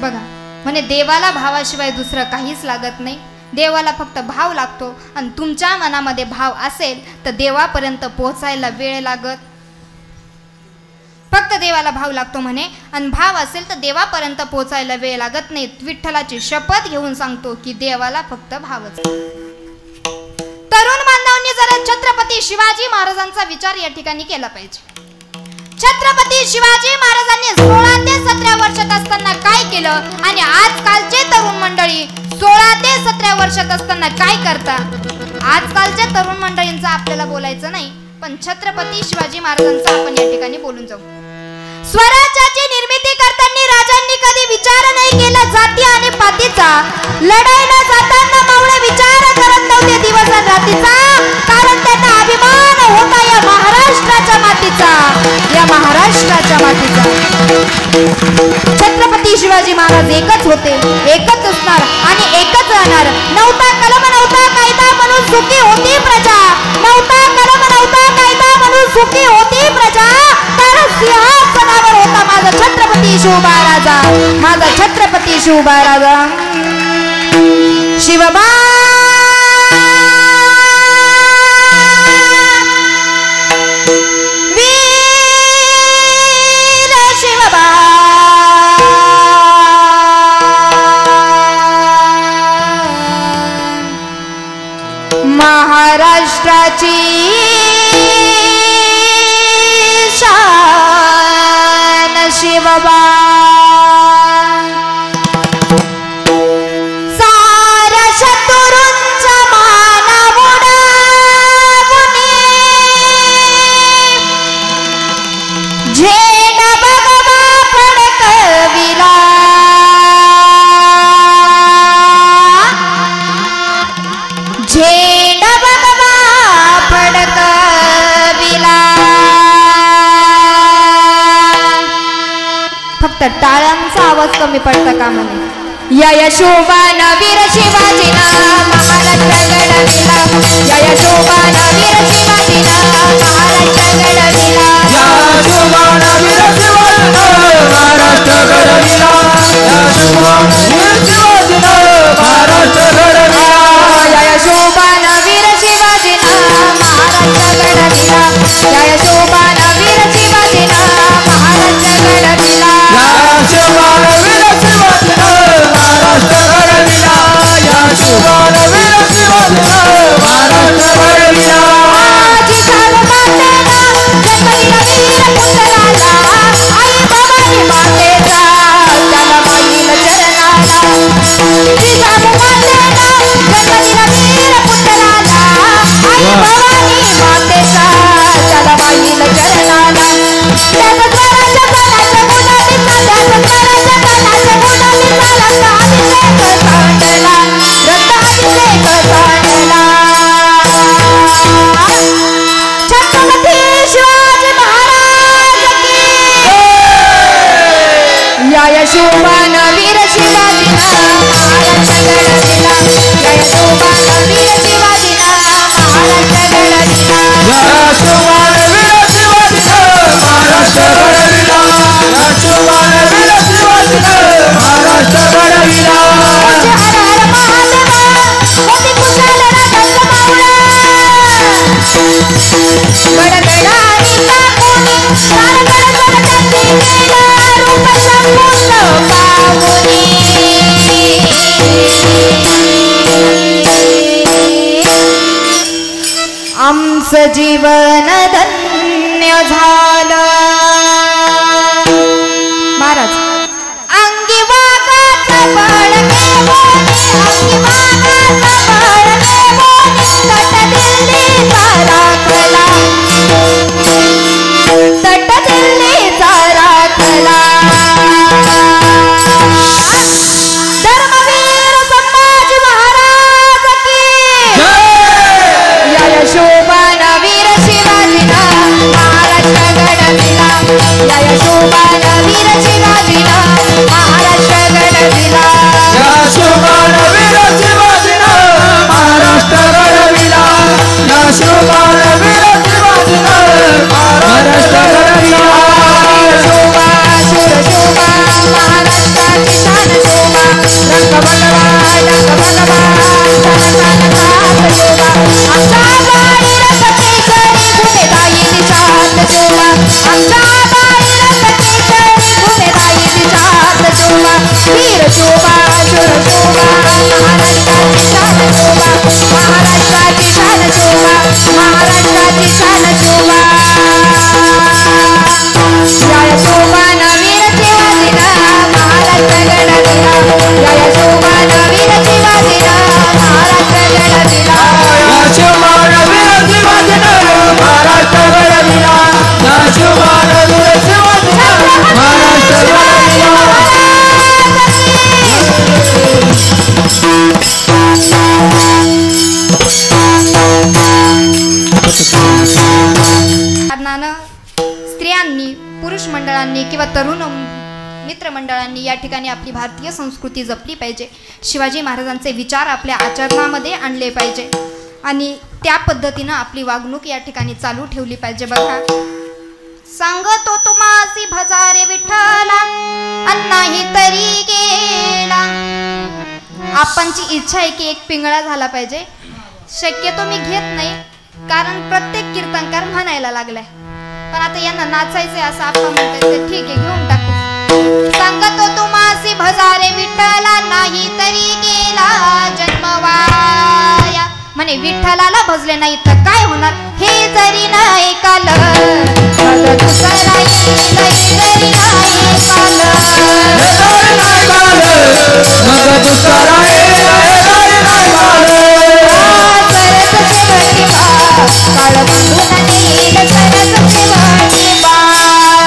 बघा म्हणे देवाला भावाशिवाय दुसरं काहीच लागत नाही. देवाला फक्त भाव लागतो आणि तुमच्या मनामध्ये भाव असेल तर देवापर्यंत पोहोचायला वेळ लागत. फक्त देवाला भाव लागतो म्हणे आणि भाव असेल तर देवापर्यंत पोहोचायला वेळ लागत नाही. विठ्ठलाची शपथ घेऊन सांगतो की देवाला फक्त भावच. तरुण बांधवांनी जरा छत्रपती शिवाजी महाराजांचा विचार या ठिकाणी केला पाहिजे. छत्रपती शिवाजी महाराजांनी 16 ते 17 वर्षात असताना काय केलं आणि आजकालचे तरुण मंडळी 16 ते 17 वर्षात असताना काय करता. आजकालच्या तरुण मंडळींचं आपल्याला बोलायचं नाही, पण छत्रपती शिवाजी महाराजांचा आपण या ठिकाणी बोलून जाऊ. स्वराज्याची निर्मिती करताना राजांनी कधी विचार नाही केला जाती आणि पातीचा. लढाईला जाताना मावळे विचार करत नव्हते दिवस आणि रात्रीचा, कारण त्यांना अभिमान होता या महाराष्ट्राच्या मातीचा, या महाराष्ट्राच्या मातीचा. छत्रपती शिवाजी महाराज एकच होते, एकच असणार आणि एकच राहणार. नव्हता कलम नव्हता कायदा म्हणून सुखी होती प्रजा, नव्हता कलम नव्हता कायदा म्हणून सुखी होती प्रजा. तर सिंहासनावर होता माझा छत्रपती शिवबा, माझा छत्रपती शिवबा. शिवबा वीर शिवबा, महाराष्ट्राची शान शिवबा. साऱ्या शत्रूंचा मान उडावून झेंडा भगवा फडकविला, झेंडा भगवा फडकविला. फक्त टाळ्यांचा आवाज कमी पडता कामा नये. या यशोबान वीर शिवाजीना महाराष्ट्र घडविला, या यशोबान वीर शिवाजीना महाराष्ट्र घडविला, या यशोबान वीर शिवाजीना महाराष्ट्र घडविला, या यशोबान वीर शिवाजीना महाराष्ट्र घडविला, या यशोबान वीर शिवाजीना महाराष्ट्र घडविला, या यशोबान वीर शिवाजीना महाराष्ट्र घडविला, या यशोबान वीर शिवाजीना महाराष्ट्र घडविला, या यशोबान वीर शिवाजीना महाराष्ट्र घडविला. आजी सार्वभौमातेला जन्मदिला वीर पुत्राला, आई भवानी मातेचा त्याला माईल चरणाला. आजी सार्वभौमातेला जन्मदिला वीर पुत्राला, आई भवानी मातेचा त्याला माईल चरणाला. त्याचा स्वराच्या कणाच्या गुणालीचा, त्याचा स्वराच्या कणाच्या गुणालीचा रक्ताभिषेक सांडला, रक्ताभिषेक सांडला. छत्रपती शिवाजी महाराज की. या यशोबान वीर शिवाजीना महाराष्ट्र घडविला, या यशोबान वीर शिवाजीना महाराष्ट्र घडविला, या यशोबान वीर शिवाजीना महाराष्ट्र घडविला, या यशोबान वीर शिवाजीना महाराष्ट्र घडविला. जय हर हर महादेवा, मोती कुशाल राजांचा मावळा. गडगडारी काकोनी तारगड गडगंडी गेला, रूप संपूर्ण पावनी. आमचं जीवन धन्य झालं. महाराज अंगी वागाचं बळ बोनी, अंगी वागाचं बळ बोनी, तट दिल्लीचा राखला, तट दिल्लीचा राखला. धर्मवीर संभाजी महाराज की. या यशोबान वीर शिवाजीना महाराष्ट्र घडविला, या यशोबान वीर शिवाजीना महाराष्ट्र घडविला, या यशोबान वीर शिवाजीना कारणानं स्त्रियांनी, पुरुष मंडळांनी किंवा तरुण मित्रमंडळांनी या ठिकाणी आपली भारतीय संस्कृती जपली पाहिजे. शिवाजी महाराजांचे विचार आपल्या आचरणामध्ये आणले पाहिजे आणि त्या पद्धतीनं आपली वागणूक या ठिकाणी चालू ठेवली पाहिजे. बघा, सांगतो तुम्हासी भजारे विठ्ठला अन्नाही तरी गेला. आपणची इच्छा आहे की एक पिंगळा झाला पाहिजे. शक्यतो मी घेत नाही, कारण प्रत्येक कीर्तनकार म्हणायला लागलाय, पण आता यांना नाचायचंय असं आपण म्हणतोय ते ठीक आहे, घेऊन टाकू. सांगतो तुम्हासी भजारे विठ्ठला नाही तरी गेला जन्मवाया. म्हणे विठ्ठलाला भजले नाही तर काय होणार हे जरी नाही काल, मग दुसरा येईल जरी नाही काल, मग दुसरा येईल नाही काल. सरस्वती बा काळ बांधून नेईल, सरस्वती बा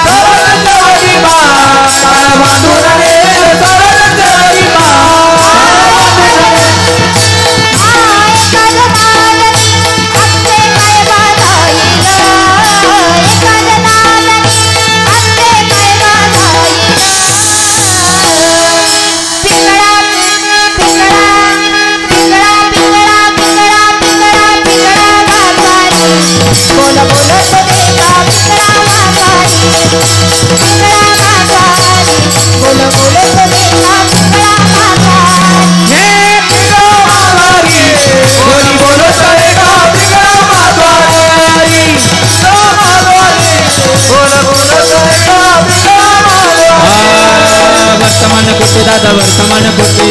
सरस्वती बा काळ बांधून नेईल, सरस्वती बा. वर्तमान कोटी दादा वर्तमान कोटी,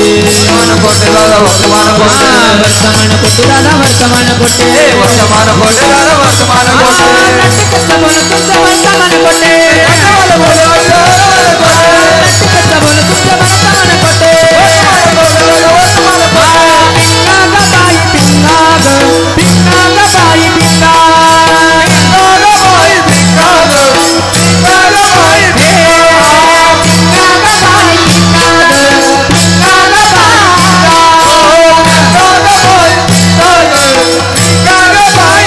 दादा वर्तमान कोटे, वर्तमान कोटी दादा वर्तमान कोटी, वर्तमान कोटे दादा वर्तमान कोटे. कच्चा बोल तुमचं वर्तमान कोटे, बोल तुमचं वर्तमान कोटे. पिंगा ग बाई पिंगा ग, पिंगा ग बाई पिंगा, पिंगा ग बाई पिंगा ग, पिंगा ग बाई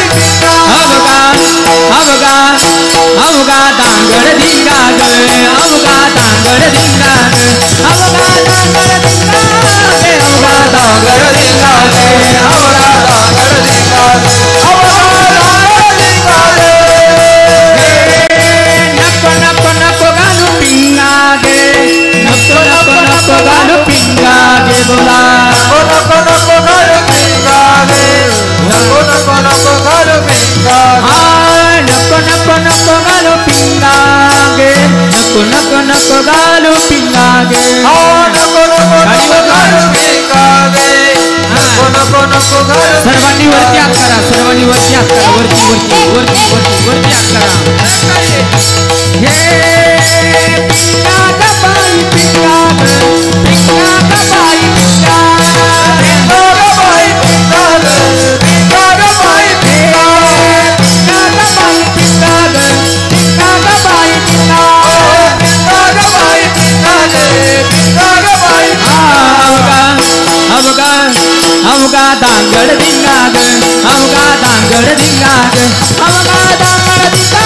अवघा दांगड धिंगा ग, अवघा दांगड धिंगा ग, अवघा दांगड धिंगा ग, अवघा दांगड धिंगा ग, अवघा दांगड धिंगा ग, अवघा दांगड धिंगा ग. नको नको नको घालू पिंगा गे, नको नको नको घालू पिंगा गे. बोला नको नको घालू पिंगा गे, नको नको नको घालू पिंगा गे. नको नको नको घालू पिंगा गे, नको नको नको घालू पिंगा गे. नको नको नको घालू पिंगा गे, नको नको नको घालू. सर्वांनी वरती हात करा, सर्वांनी वरती हात करा, वरती वरती वरती वरती वरती हात करा. हे पिंगा ग बाई पिंगा ग, पिंगा ग बाई पिंगा, पिंगा ग बाई पिंगा ग, पिंगा ग बाई पिंगा, पिंगा ग बाई पिंगा ग, पिंगा ग बाई पिंगा, पिंगा ग बाई पिंगा ग, पिंगा ग बाई. अवघा अवघा अवघा दांगड धिंगा ग, अवघा दांगड धिंगा ग, अवघा दांगड धिंगा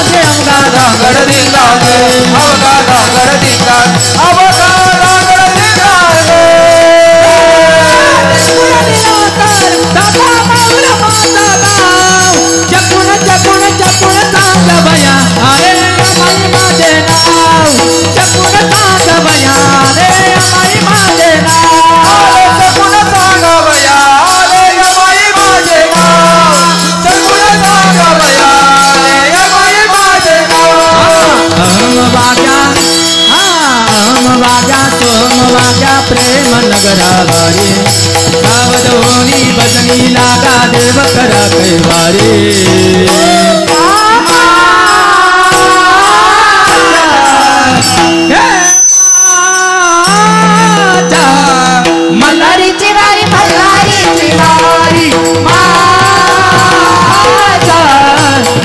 ग, अवघा दांगड धिंगा ग, अवघा दांगड धिंगा, अवघा दांगड धिंगा ग. दादा माऊल माझा गाव, जपून जपून जपून सांग बया, अरे माई माझे नाव, जपून सांग बया, रे माई माझे नाव, जपून सांग बया, रे माई माझे नाव, जपून सांग बया, रे माई माझे नाव. अहम वाग्या सोम वाग्या प्रेम नगरावारे, सावधोनी भजनी लागा देव करा कैवारे. मल्हारीची वारी, मल्हारीची वारी,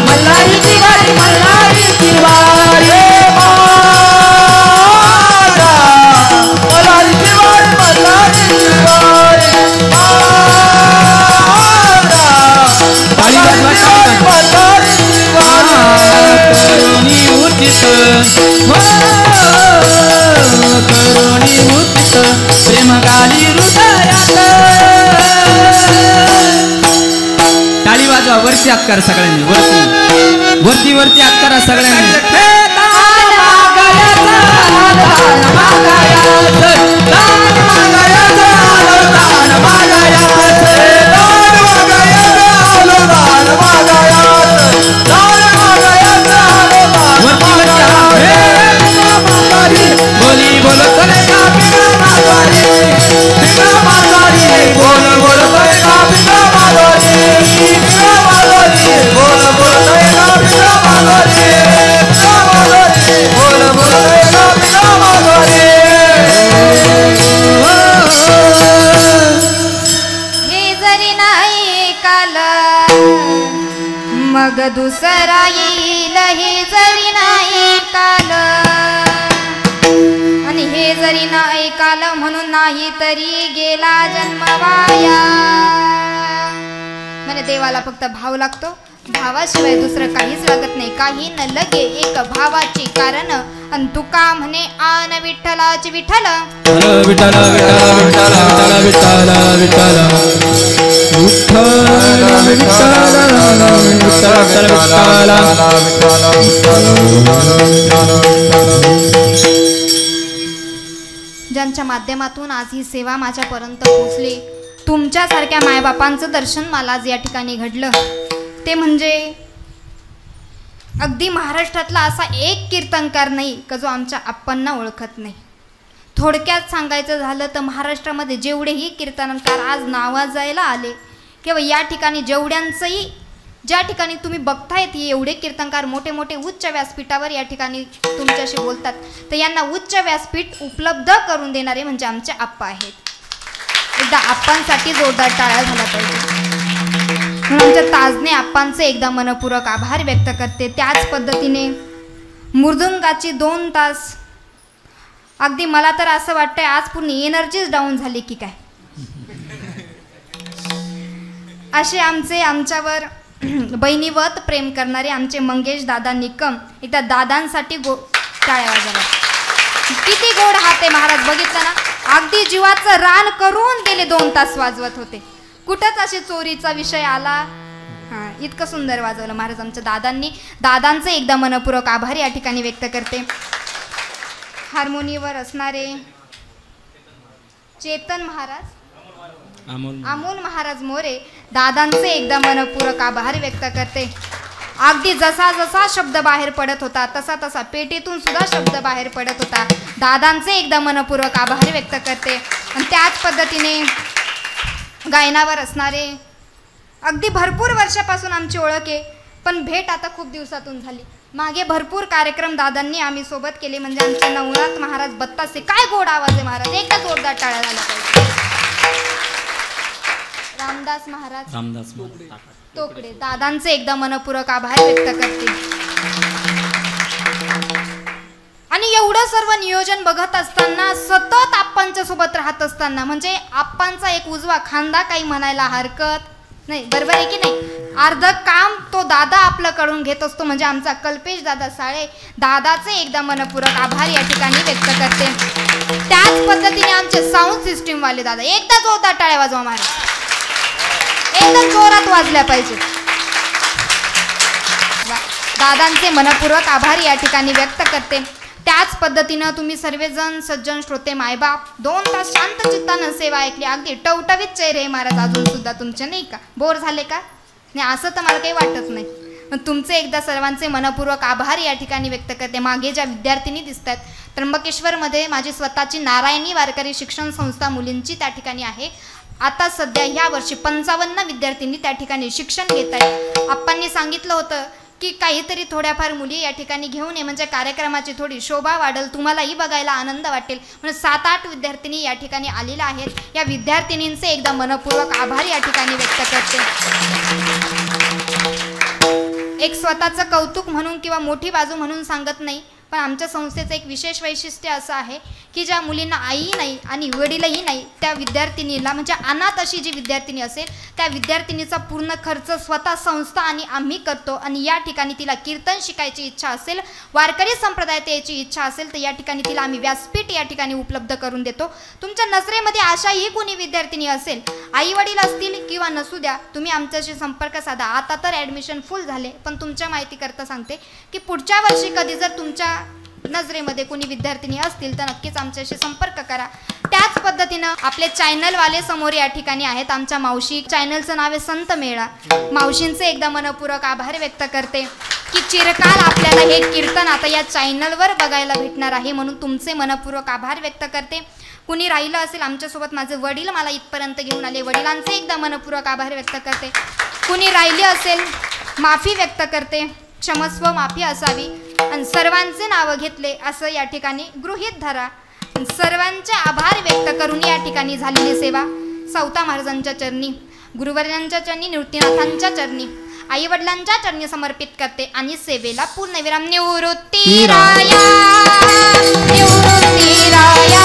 मल्हारीची वारी, मल्हारीची वारी, मल्हारीची वारी, मल्हारीची हात करा सगळ्यांनी, वरती वरती वरती हात करा सगळ्यांनी. बोली बोलो मग दुसरा येईल हे जरी नाही काल, आणि हे जरी नाही काल म्हणून नाही तरी गेला जन्म वाया. म्हणजे देवाला फक्त भाव लागतो, भावाशिवाय दुसरं काहीच लागत नाही. काही न लगे एक भावाची कारण, अन तुका म्हणे आन विठ्ठलाची विठ्ठल विठ्ठल विठ्ठल विठ्ठल विठ्ठल विठ्ठल ज्यांच्या माध्यमातून आज ही सेवा माझ्यापर्यंत पोहोचली, तुमच्यासारख्या मायबापांचं दर्शन मला आज या ठिकाणी घडलं, ते म्हणजे अगदी महाराष्ट्रातला असा एक कीर्तनकार नाही का जो आमच्या आप्पांना ओळखत नाही. थोडक्यात सांगायचं झालं तर महाराष्ट्रामध्ये जेवढेही कीर्तनकार आज नावाजायला आले किंवा या ठिकाणी जेवढ्यांचंही ज्या ठिकाणी तुम्ही बघतायत हे एवढे कीर्तनकार मोठे मोठे उच्च व्यासपीठावर या ठिकाणी तुमच्याशी बोलतात, तर यांना उच्च व्यासपीठ उपलब्ध करून देणारे म्हणजे आमचे आप्पा आहेत. एकदा आप्पांसाठी जोरदार टाळ्या झाला पाहिजे. म्हणून आमच्या ताजने आप्पांचे एकदा मनपूर्वक आभार व्यक्त करते. त्याच पद्धतीने मृदुंगाची 2 तास अगदी मला तर असं वाटतंय आज पूर्ण एनर्जीच डाऊन झाली की काय, असे आमचे आमच्यावर बहिणीवत प्रेम करणारे आमचे मंगेश दादा निकम, एकदा दादांसाठी टाळ्या वाजवा. किती गोड हात आहे महाराज, बघितलं ना, अगदी जीवाचं रान करून गेले 2 तास वाजवत होते. कुठंच अशी चोरीचा विषय आला, हां इतकं सुंदर वाजवलं महाराज आमच्या दादांनी. दादांचे एकदा मनपूर्वक आभार या ठिकाणी व्यक्त करते. हार्मोनियमवर असणारे चेतन महाराज, अमोल महाराज मोरे, दादांचे एकदा मनपूर्वक आभार व्यक्त करते. अगदी जसा जसा शब्द बाहेर पडत होता तसा तसा पेटीतून सुद्धा शब्द बाहेर पडत होता. दादांचे एकदा मनपूर्वक आभार व्यक्त करते. आणि त्याच पद्धतीने गायनावर असणारे अगदी भरपूर वर्षापासून आमची ओळख आहे, पण भेट आता खूप दिवसातून झाली. मागे भरपूर कार्यक्रम दादांनी आम्ही सोबत केले, म्हणजे आमचे नवनाथ महाराज बत्तासे, काय गोड आवाज आहे महाराज, एकदा जोरदार टाळ्या झाला पाहिजे. रामदास महाराज तोकडे, दादांचे एकदा मनपूर्वक आभार व्यक्त करते. आणि एवढं सर्व नियोजन बघत असताना, सतत आप्पांच्या सोबत राहत असताना, म्हणजे आप्पांचा एक उजवा खांदा काही म्हणायला हरकत नाही, बरोबर आहे की नाही. अर्ध काम तो दादा आपलं कडून घेत असतो, म्हणजे आमचा कल्पेश दादा साळे, दादाचे एकदा मनपूर्वक आभार या ठिकाणी व्यक्त करते. त्याच पद्धतीने आमचे साऊंड सिस्टीम वाले दादा, एकदा जोरदार टाळ्या वाजवा महाराज, एकदम जोरात वाजल्या पाहिजे. दादांचे मनपूर्वक आभार या ठिकाणी व्यक्त करते. त्याच पद्धतीनं तुम्ही सर्वजण सज्जन श्रोते मायबाप 2 तास शांत चित्तानं सेवा ऐकली. अगदी टवटवीत चेहरे महाराज अजून सुद्धा तुमचे, नाही का, बोर झाले का नाही, असं तर मला काही वाटत नाही. तुमचे एकदा सर्वांचे मनपूर्वक आभार या ठिकाणी व्यक्त करते. मागे ज्या विद्यार्थिनी दिसत आहेत, त्र्यंबकेश्वरमध्ये माझी स्वतःची नारायणी वारकरी शिक्षण संस्था मुलींची त्या ठिकाणी आहे. आता सध्या ह्या वर्षी 55 विद्यार्थिनी त्या ठिकाणी शिक्षण घेत आहेत. आप्पांनी सांगितलं होतं की काहीतरी थोड्याफार मुली या ठिकाणी घेऊन ये, म्हणजे कार्यक्रमाची थोडी शोभा वाढेल, तुम्हालाही बघायला आनंद वाटेल. म्हणून 7-8 विद्यार्थिनी या ठिकाणी आलेल्या आहेत. या विद्यार्थिनींचे एकदा मनपूर्वक आभार या ठिकाणी व्यक्त करते. एक स्वतःचं कौतुक म्हणून किंवा मोठी बाजू म्हणून सांगत नाही, पण आमच्या संस्थेचं एक विशेष वैशिष्ट्य असं आहे की ज्या मुलींना आई नाही आणि वडीलही नाही त्या विद्यार्थिनीला म्हणजे अनाथ अशी जी विद्यार्थिनी असेल त्या विद्यार्थिनीचा पूर्ण खर्च स्वतः संस्था आणि आम्ही करतो. आणि या ठिकाणी तिला कीर्तन शिकायची इच्छा असेल, वारकरी संप्रदायात यायची इच्छा असेल तर या ठिकाणी तिला आम्ही व्यासपीठ या ठिकाणी उपलब्ध करून देतो. तुमच्या नजरेमध्ये अशाही कोणी विद्यार्थिनी असेल, आई वडील असतील किंवा नसू द्या, तुम्ही आमच्याशी संपर्क साधा. आता तर ॲडमिशन फुल झाले, पण तुमच्या माहितीकरता सांगते की पुढच्या वर्षी कधी जर तुमच्या नजरेमध्ये कोणी विद्यार्थिनी असतील तर नक्कीच आमच्याशी संपर्क करा. त्याच पद्धतीनं आपले चॅनलवाले समोर या ठिकाणी आहेत. आमच्या मावशी, चॅनलचं नाव आहे संत मेळा. मावशींचे एकदा मनपूर्वक आभार व्यक्त करते की चिरकाल आपल्याला हे कीर्तन आता या चॅनलवर बघायला भेटणार आहे, म्हणून तुमचे मनपूर्वक आभार व्यक्त करते. कुणी राहिलं असेल आमच्यासोबत, माझे वडील मला इथपर्यंत घेऊन आले, वडिलांचे एकदा मनपूर्वक आभार व्यक्त करते. कुणी राहिले असेल माफी व्यक्त करते, क्षमस्व, माफी असावी. आणि सर्वांचे नावं घेतले असं या ठिकाणी गृहीत धरा. सर्वांचे आभार व्यक्त करून या ठिकाणी झालेली सेवा सौता महाराजांच्या चरणी, गुरुवर्यांच्या चरणी, निवृत्तीनाथांच्या चरणी, आई वडिलांच्या चरणी समर्पित करते आणि सेवेला पूर्णविराम. निवृत्ती राया, निवृत्ती राया,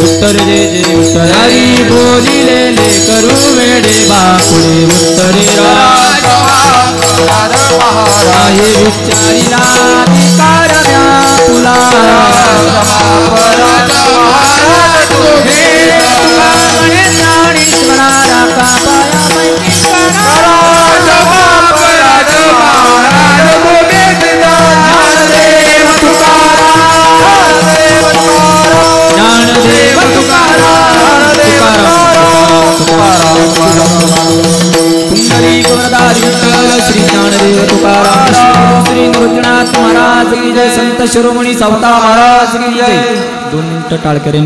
उत्तर जय जय उत्तर हरी बोलिलेले करू वेडे बापुडे उत्तरे राजे विचारिला विकार व्यापुला ज्ञानेश्वरा राका पाया श्री ज्ञानदेव तुकाराम श्री निवृत्तीनाथ महाराज की जय. संत शिरोमणी सवता महाराज की जय. दोन मिनिटं टाळकरे.